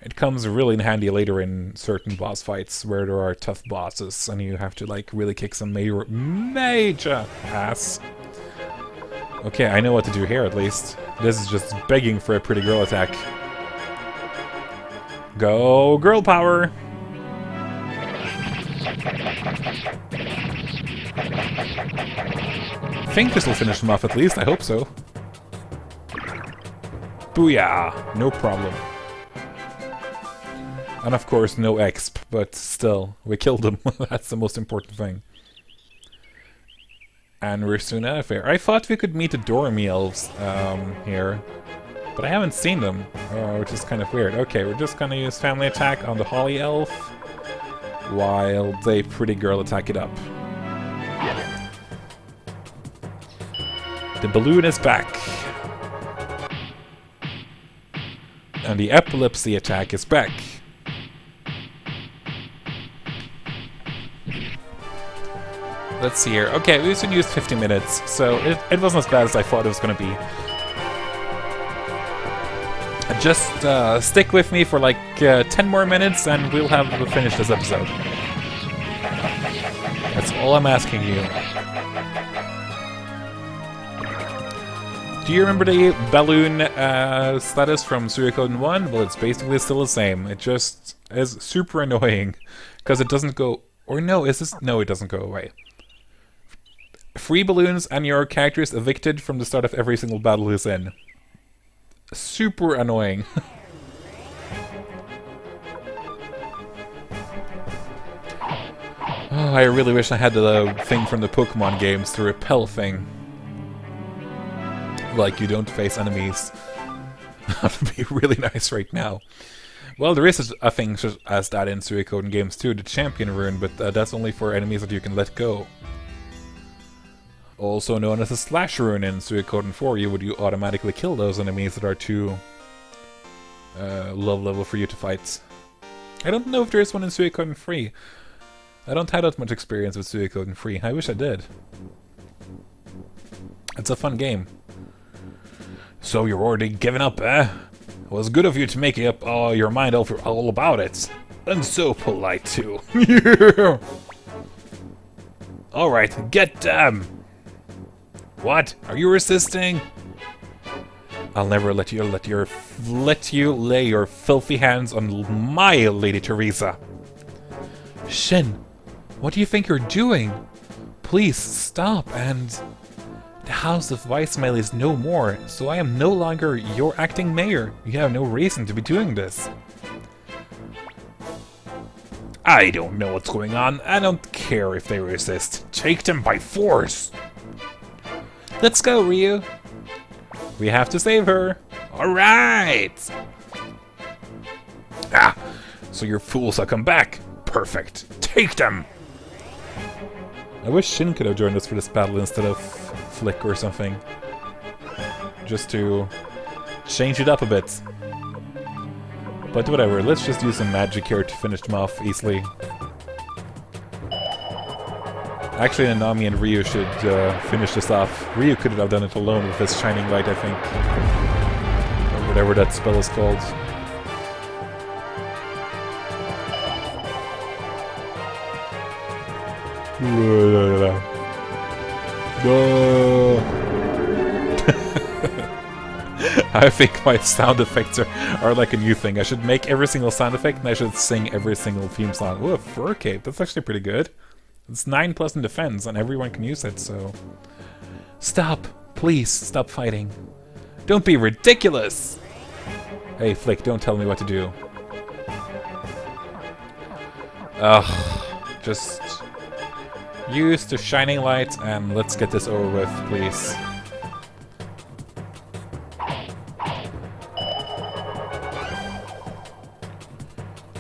Speaker 1: It comes really in handy later in certain boss fights where there are tough bosses and you have to like really kick some major ass. Okay, I know what to do here at least. This is just begging for a pretty girl attack. Go girl power! I think this will finish him off at least, I hope so. Booyah! No problem. And of course no exp, but still, we killed him. That's the most important thing. And we're soon out of here. I thought we could meet the Dormy elves here, but I haven't seen them, which is kind of weird. Okay, we're just gonna use family attack on the Holly elf, while they pretty girl attack it up. The balloon is back. And the epilepsy attack is back. Let's see here. Okay, we only used 50 minutes, so it wasn't as bad as I thought it was going to be. Just stick with me for like 10 more minutes and we'll have finished this episode. That's all I'm asking you. Do you remember the balloon status from Suikoden 1? Well, it's basically still the same. It just is super annoying because it doesn't go... Or no, is this... No, it doesn't go away. 3 balloons and your character is evicted from the start of every single battle he's in. Super annoying. Oh, I really wish I had the thing from the Pokemon games, the repel thing. Like, you don't face enemies. That would be really nice right now. Well, there is a thing such as that in Suikoden games too, the Champion Rune, but that's only for enemies that you can let go. Also known as a Slash Rune in Suikoden 4, you would automatically kill those enemies that are too low level for you to fight. I don't know if there is one in Suikoden 3. I don't have that much experience with Suikoden 3. I wish I did. It's a fun game. So you're already given up, eh? It was good of you to make up your mind all about it. And so polite, too. Yeah! Alright, get them! What? Are you resisting? I'll never let you lay your filthy hands on my Lady Teresa. Shin, what do you think you're doing? Please stop and... The House of Weissmail is no more, so I am no longer your acting mayor. You have no reason to be doing this. I don't know what's going on. I don't care if they resist. Take them by force! Let's go, Ryu. We have to save her. Alright! Ah, so your fools have come back. Perfect. Take them! I wish Shin could have joined us for this battle instead of Flick or something. Just to change it up a bit. But whatever, let's just use some magic here to finish them off easily. Actually, Nanami and Ryu should finish this off. Ryu could have done it alone with his Shining Light, I think. Or whatever that spell is called. I think my sound effects are like a new thing. I should make every single sound effect and I should sing every single theme song. Ooh, a fur cape. That's actually pretty good. It's 9+ in defense and everyone can use it, so... Stop! Please, stop fighting. Don't be ridiculous! Hey, Flick, don't tell me what to do. Ugh. Just... use the Shining Light and let's get this over with, please.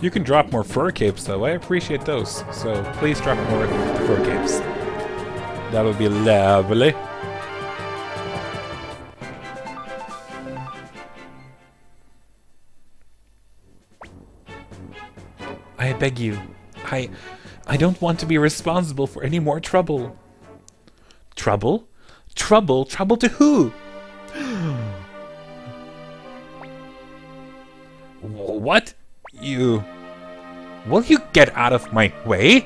Speaker 1: You can drop more fur capes though, I appreciate those. So please drop more fur capes. That would be lovely. beg you. I don't want to be responsible for any more trouble. Trouble? Trouble? Trouble to who? What? You... Will you get out of my way?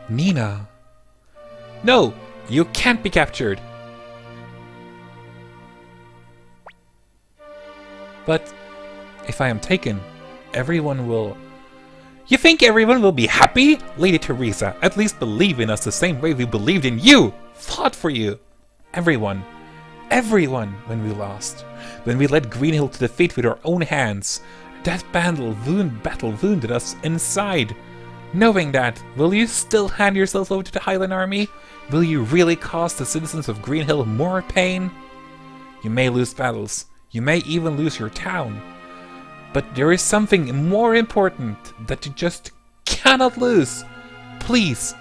Speaker 1: Nina. No! You can't be captured! But if I am taken, everyone will... You think everyone will be happy? Lady Teresa, at least believe in us the same way we believed in you! Fought for you! Everyone. Everyone when we lost. When we led Greenhill to defeat with our own hands. That battle wounded us inside. Knowing that, will you still hand yourself over to the Highland Army? Will you really cause the citizens of Greenhill more pain? You may lose battles. You may even lose your town. But there is something more important that you just cannot lose. Please,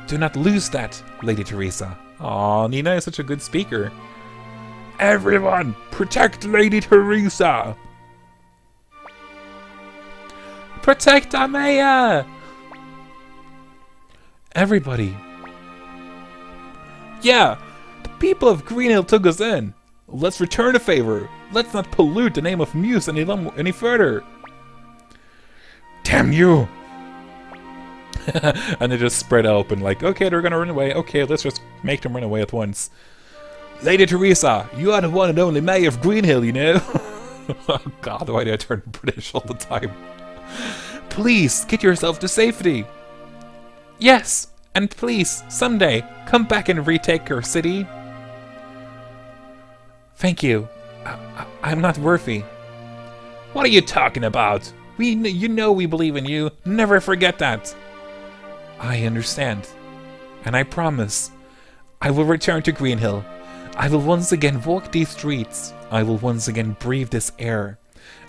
Speaker 1: do not lose that, Lady Teresa. Aw, Nina is such a good speaker. Everyone, protect Lady Teresa! Protect Amaya! Everybody. Yeah, the people of Greenhill took us in. Let's return the favor. Let's not pollute the name of Muse any further. Damn you! And they just spread open like, okay, they're gonna run away. Okay, let's just make them run away at once. Lady Teresa, you are the one and only mayor of Greenhill, you know? Oh god, why do I turn British all the time? Please, get yourself to safety. Yes, and please, someday, come back and retake your city. Thank you. I'm not worthy. What are you talking about? You know we believe in you. Never forget that. I understand. And I promise, I will return to Greenhill. I will once again walk these streets. I will once again breathe this air.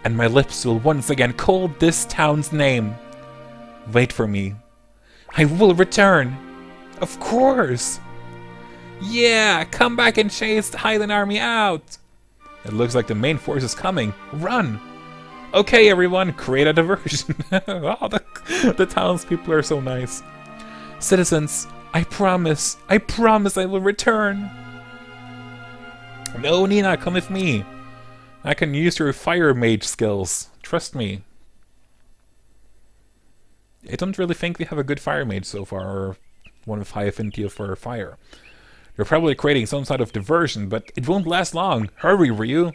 Speaker 1: And my lips will once again call this town's name. Wait for me. I will return. Of course. Yeah, come back and chase the Highland Army out. It looks like the main force is coming. Run. Okay, everyone, create a diversion. Oh, the townspeople are so nice. Citizens, I promise I will return. No, Nina, come with me. I can use your fire mage skills. Trust me. I don't really think we have a good fire mage so far, or one with high affinity for fire. They're probably creating some sort of diversion, but it won't last long. Hurry, Ryu!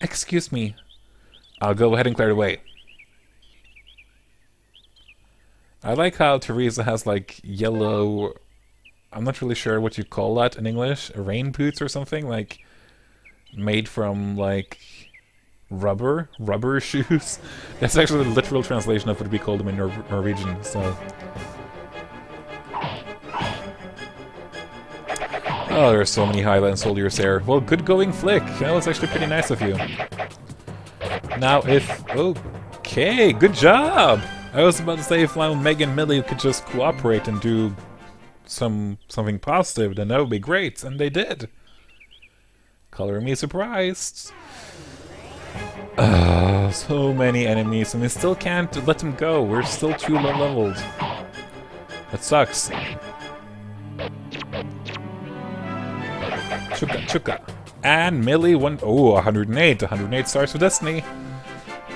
Speaker 1: Excuse me. I'll go ahead and clear the way. I like how Teresa has like yellow... I'm not really sure what you call that in English. Rain boots or something? Like, made from like rubber shoes. That's actually the literal translation of what we call them in Norwegian, so... Oh, there are so many Highland soldiers there. Well, good going, Flick. That was actually pretty nice of you. Now, if... Okay, good job! I was about to say if Meg and Millie could just cooperate and do something positive, then that would be great, and they did. Color me surprised. So many enemies, and we still can't let them go. We're still too low leveled. That sucks. Chuka. And Millie won... Oh, 108. 108 stars for Destiny.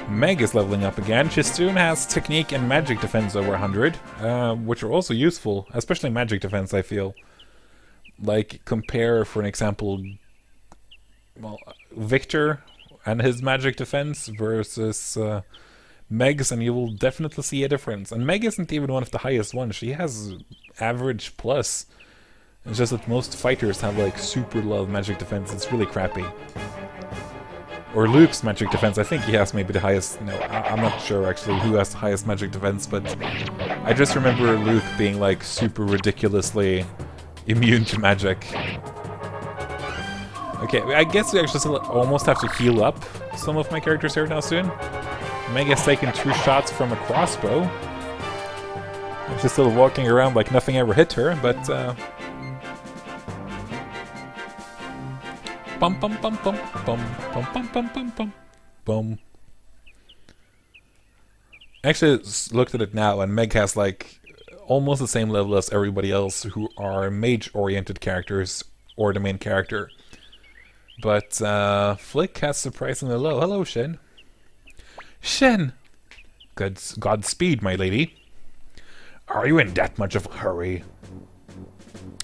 Speaker 1: Meg is leveling up again. Chistoon has technique and magic defense over 100, which are also useful, especially magic defense, I feel. Like, compare, for an example, well, Victor and his magic defense versus Meg's, and you will definitely see a difference. And Meg isn't even one of the highest ones. She has average plus. It's just that most fighters have like super low magic defense. It's really crappy. Or Luke's magic defense. I think he has maybe the highest... No, I'm not sure actually who has the highest magic defense, but I just remember Luke being like super ridiculously immune to magic. Okay, I guess we actually still almost have to heal up some of my characters here now soon. Meg has taken 2 shots from a crossbow. She's still walking around like nothing ever hit her, but Bum bum bum bum bum bum bum bum bum bum bum. Actually, looked at it now, and Meg has like almost the same level as everybody else who are mage-oriented characters or the main character. But Flick has surprisingly low. Hello, Shen. Shen! Godspeed, my lady. Are you in that much of a hurry?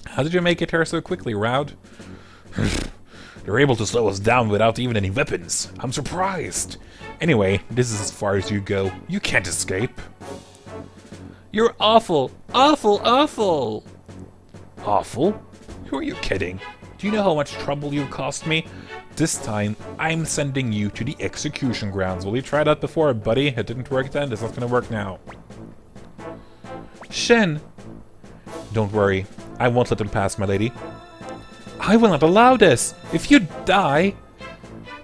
Speaker 1: How did you make it here so quickly, Raud? They're able to slow us down without even any weapons. I'm surprised. Anyway, this is as far as you go. You can't escape. You're awful! Awful, awful! Awful? Who are you kidding? Do you know how much trouble you've cost me? This time, I'm sending you to the execution grounds. Well, you tried that before, buddy. It didn't work then. It's not gonna work now. Shen! Don't worry. I won't let them pass, my lady. I will not allow this! If you die...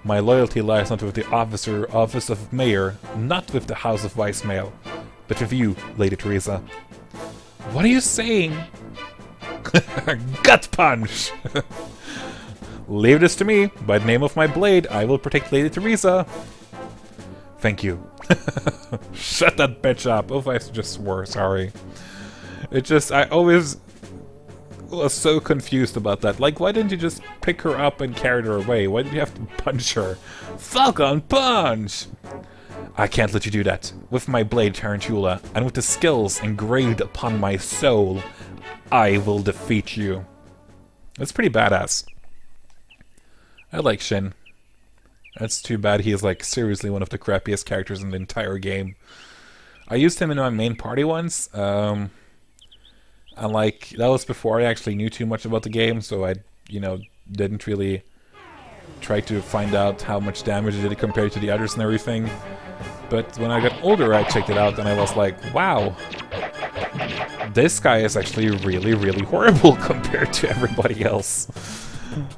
Speaker 1: My loyalty lies not with the office of mayor, not with the House of Weissmail, but with you, Lady Teresa. What are you saying? Gut punch! Leave this to me. By the name of my blade, I will protect Lady Teresa. Thank you. Shut that bitch up. Oh, I just swore, sorry. It just, I always was so confused about that. Like, why didn't you just pick her up and carry her away? Why did you have to punch her? Falcon punch! I can't let you do that. With my blade, Tarantula, and with the skills engraved upon my soul, I will defeat you. That's pretty badass. I like Shin. That's too bad he is, like, seriously one of the crappiest characters in the entire game. I used him in my main party once, and, like, that was before I actually knew too much about the game, so I, you know, didn't really try to find out how much damage it did compared to the others and everything. But when I got older, I checked it out, and I was like, wow, this guy is actually really, really horrible compared to everybody else.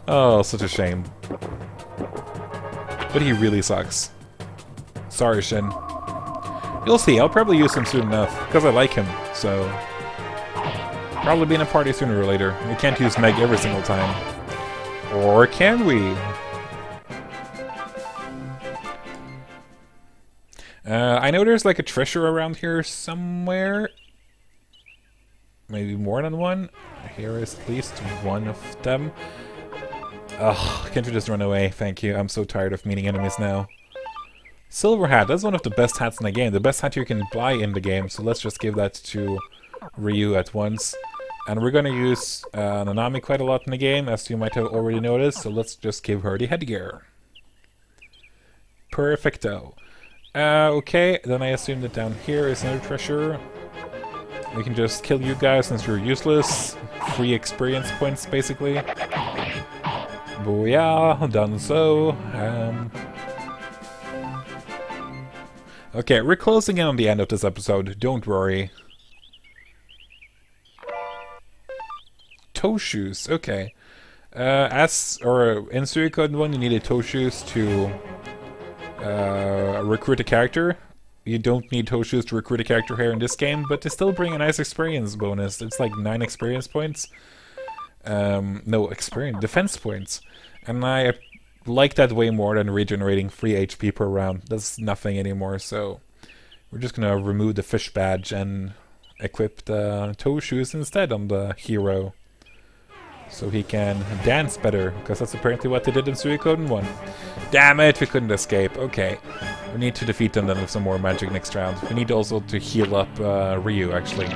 Speaker 1: Oh, such a shame. But he really sucks. Sorry, Shin. You'll see, I'll probably use him soon enough, because I like him, so... Probably be in a party sooner or later. We can't use Meg every single time. Or can we? I know there's like a treasure around here somewhere. Maybe more than one. Here is at least one of them. Ugh, can't you just run away? Thank you. I'm so tired of meeting enemies now. Silver hat. That's one of the best hats in the game. The best hat you can buy in the game. So let's just give that to Ryu at once. And we're gonna use Nanami quite a lot in the game, as you might have already noticed. So let's just give her the headgear. Perfecto. Okay, then I assume that down here is another treasure. We can just kill you guys since you're useless. Free experience points, basically. Booyah, done so. Okay, we're closing in on the end of this episode, don't worry. Toe shoes, okay. In Suikoden 1 you needed toe shoes to recruit a character. You don't need toe shoes to recruit a character here in this game, but they still bring a nice experience bonus. It's like 9 experience points. No, defense points. And I like that way more than regenerating 3 HP per round. That's nothing anymore, so we're just gonna remove the fish badge and equip the toe shoes instead on the hero. So he can dance better, because that's apparently what they did in Suikoden 1. Damn it, we couldn't escape. Okay, we need to defeat them then with some more magic next round. We need also to heal up Ryu, actually.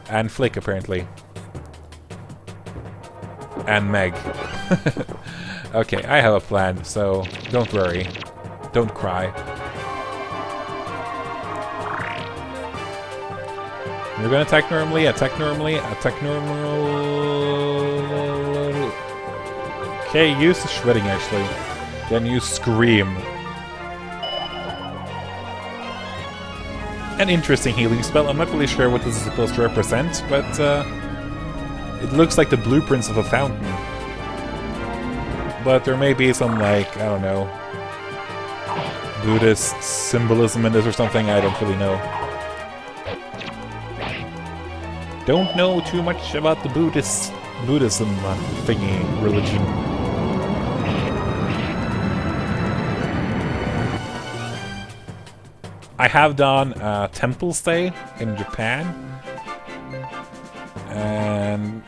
Speaker 1: And Flick, apparently. And Meg. Okay, I have a plan, so don't worry. Don't cry. You're gonna attack normally, attack normally, attack normal. Okay, use the shredding actually. Then you scream. An interesting healing spell. I'm not really sure what this is supposed to represent, but it looks like the blueprints of a fountain. But there may be some, like, I don't know, Buddhist symbolism in this or something, I don't really know. Don't know too much about the Buddhism thingy religion. I have done a temple stay in Japan, and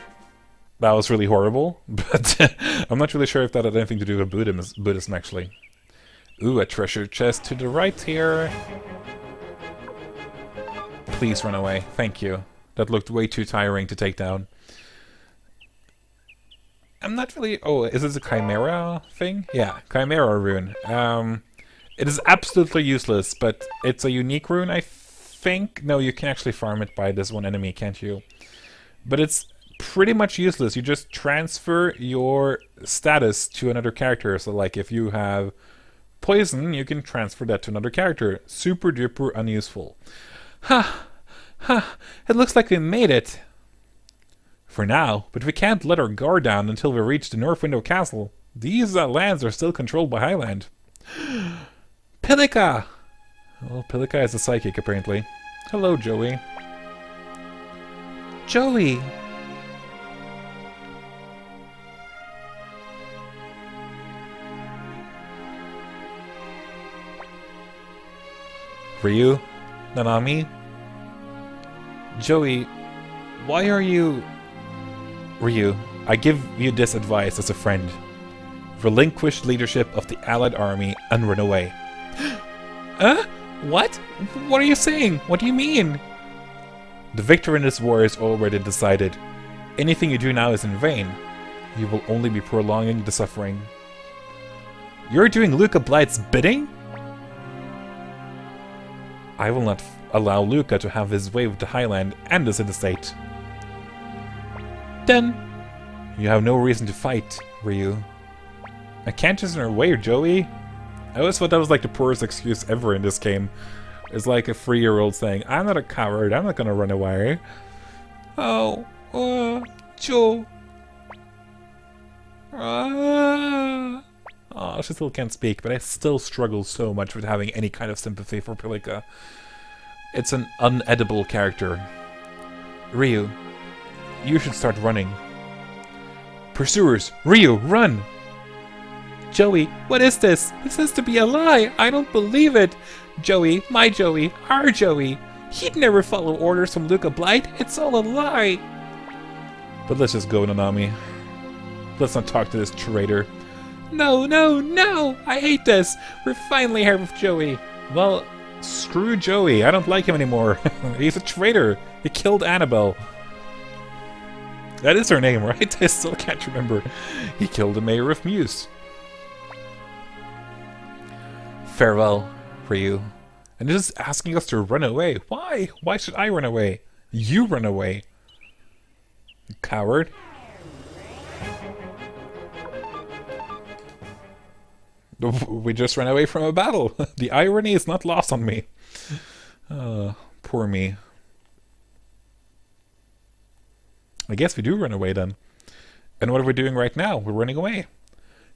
Speaker 1: that was really horrible, but I'm not really sure if that had anything to do with Buddhism actually. Ooh, a treasure chest to the right here. Please run away. Thank you. That looked way too tiring to take down. I'm not really... Oh, is this a Chimera thing? Yeah, Chimera rune. It is absolutely useless, but it's a unique rune, I think. No, you can actually farm it by this one enemy, can't you? But it's pretty much useless. You just transfer your status to another character. So, like, if you have poison, you can transfer that to another character. Super duper unuseful. Ha! Ha! It looks like we made it! For now, but we can't let our guard down until we reach the North Window Castle. These lands are still controlled by Highland. Pilika! Well, Pilika is a psychic, apparently. Hello, Joey. Joey! Ryu? Nanami? Joey, why are you... Ryu, I give you this advice as a friend. Relinquish leadership of the Allied army and run away. What? What are you saying? What do you mean? The victor in this war is already decided. Anything you do now is in vain. You will only be prolonging the suffering. You're doing Luca Blight's bidding? I will not allow Luca to have his way with the Highland and the City-State. Then, you have no reason to fight, Ryu. I can't just run away, Joey. I always thought that was like the poorest excuse ever in this game. It's like a 3-year-old saying, I'm not a coward, I'm not gonna run away. Oh, Joe. Oh, she still can't speak, but I still struggle so much with having any kind of sympathy for Pilika. It's an unedible character. Ryu, you should start running. Pursuers! Ryu, run! Joey, what is this? This has to be a lie! I don't believe it! Joey, my Joey, our Joey! He'd never follow orders from Luca Blight! It's all a lie! But let's just go, Nanami. Let's not talk to this traitor. No, no, no! I hate this! We're finally here with Joey! Well, screw Joey. I don't like him anymore. He's a traitor. He killed Annabelle. That is her name, right? I still can't remember. He killed the mayor of Muse. Farewell, Ryu. And just asking us to run away. Why? Why should I run away? You run away. You coward. We just ran away from a battle. The irony is not lost on me. Poor me. I guess we do run away then. And what are we doing right now? We're running away.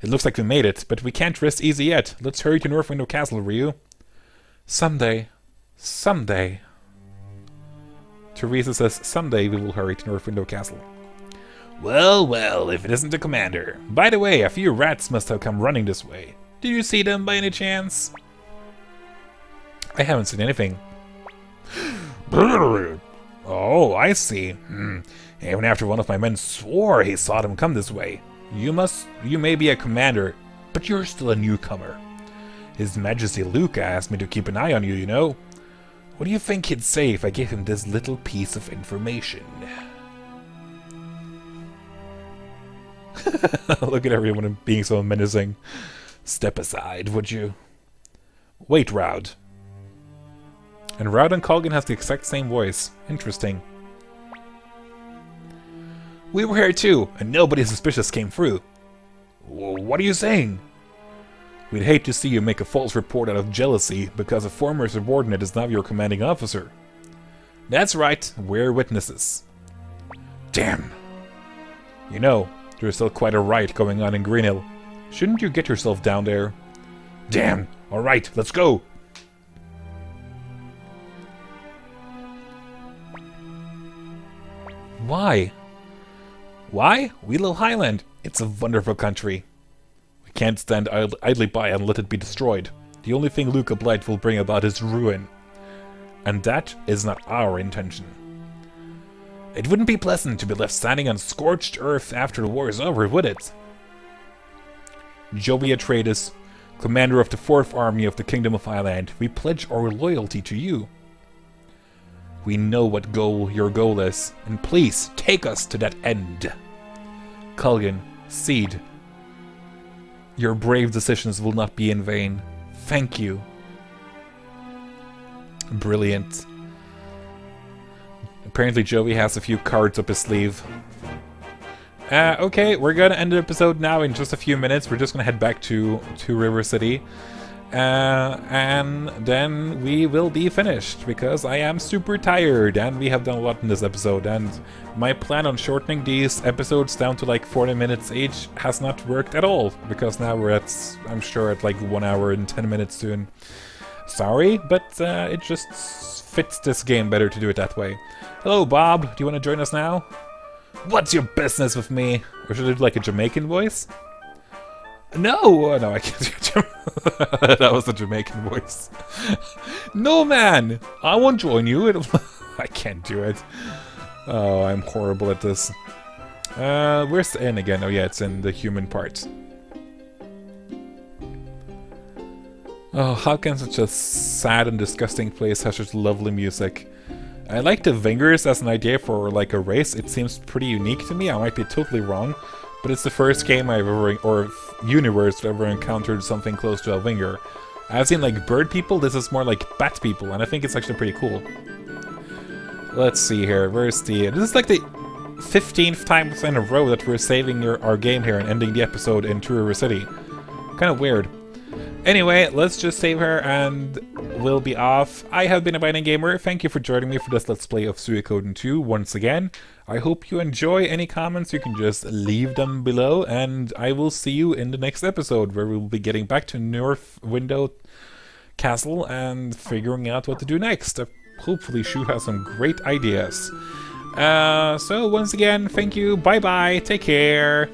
Speaker 1: It looks like we made it, but we can't rest easy yet. Let's hurry to North Window Castle, Ryu. Someday. Someday. Teresa says someday we will hurry to North Window Castle. Well, well, if it isn't the commander. By the way, a few rats must have come running this way. Did you see them by any chance? I haven't seen anything. Oh, I see. Even after one of my men swore he saw them come this way. You may be a commander, but you're still a newcomer. His Majesty Luca asked me to keep an eye on you, you know. What do you think he'd say if I gave him this little piece of information? Look at everyone being so menacing. Step aside, would you? Wait, Raud. And Raud and Colgan has the exact same voice. Interesting. We were here too, and nobody suspicious came through. What are you saying? We'd hate to see you make a false report out of jealousy because a former subordinate is now your commanding officer. That's right, we're witnesses. Damn. You know, there's still quite a riot going on in Greenhill. Shouldn't you get yourself down there? Damn! Alright, let's go! Why? Why? We love Highland. It's a wonderful country. We can't stand idly by and let it be destroyed. The only thing Luca Blight will bring about is ruin. and that is not our intention. It wouldn't be pleasant to be left standing on scorched earth after the war is over, would it? Joey Atreides, commander of the 4th Army of the Kingdom of Island, we pledge our loyalty to you. We know what your goal is, and please take us to that end. Culligan, Seed, your brave decisions will not be in vain. Thank you. Brilliant. Apparently Joey has a few cards up his sleeve. Okay, we're gonna end the episode now in just a few minutes. We're just gonna head back to River City. And then we will be finished, because I am super tired, and we have done a lot in this episode, and my plan on shortening these episodes down to like 40 minutes each has not worked at all, because now we're at, I'm sure, at like 1 hour and 10 minutes soon. Sorry, but it just fits this game better to do it that way. Hello, Bob. Do you want to join us now? What's your business with me? Or should I do like a Jamaican voice? No! No, I can't do that was the Jamaican voice. No, man! I won't join you. I can't do it. Oh, I'm horrible at this. Where's the inn again? Oh yeah, it's in the human part. Oh, how can such a sad and disgusting place have such lovely music? I like the Vingers as an idea for like a race. It seems pretty unique to me. I might be totally wrong, but it's the first game I've ever, or universe I've ever encountered something close to a Vinger. I've seen like bird people. This is more like bat people, and I think it's actually pretty cool. Let's see here. Where's the? This is like the 15th time in a row that we're saving our game here and ending the episode in True River City. Kind of weird. Anyway, let's just save her and we'll be off. I have been Abiding Gamer. Thank you for joining me for this Let's Play of Suikoden 2 once again. I hope you enjoy. Any comments, you can just leave them below, and I will see you in the next episode, where we'll be getting back to North Window Castle and figuring out what to do next. Hopefully Shu has some great ideas. So once again, thank you, bye bye, take care.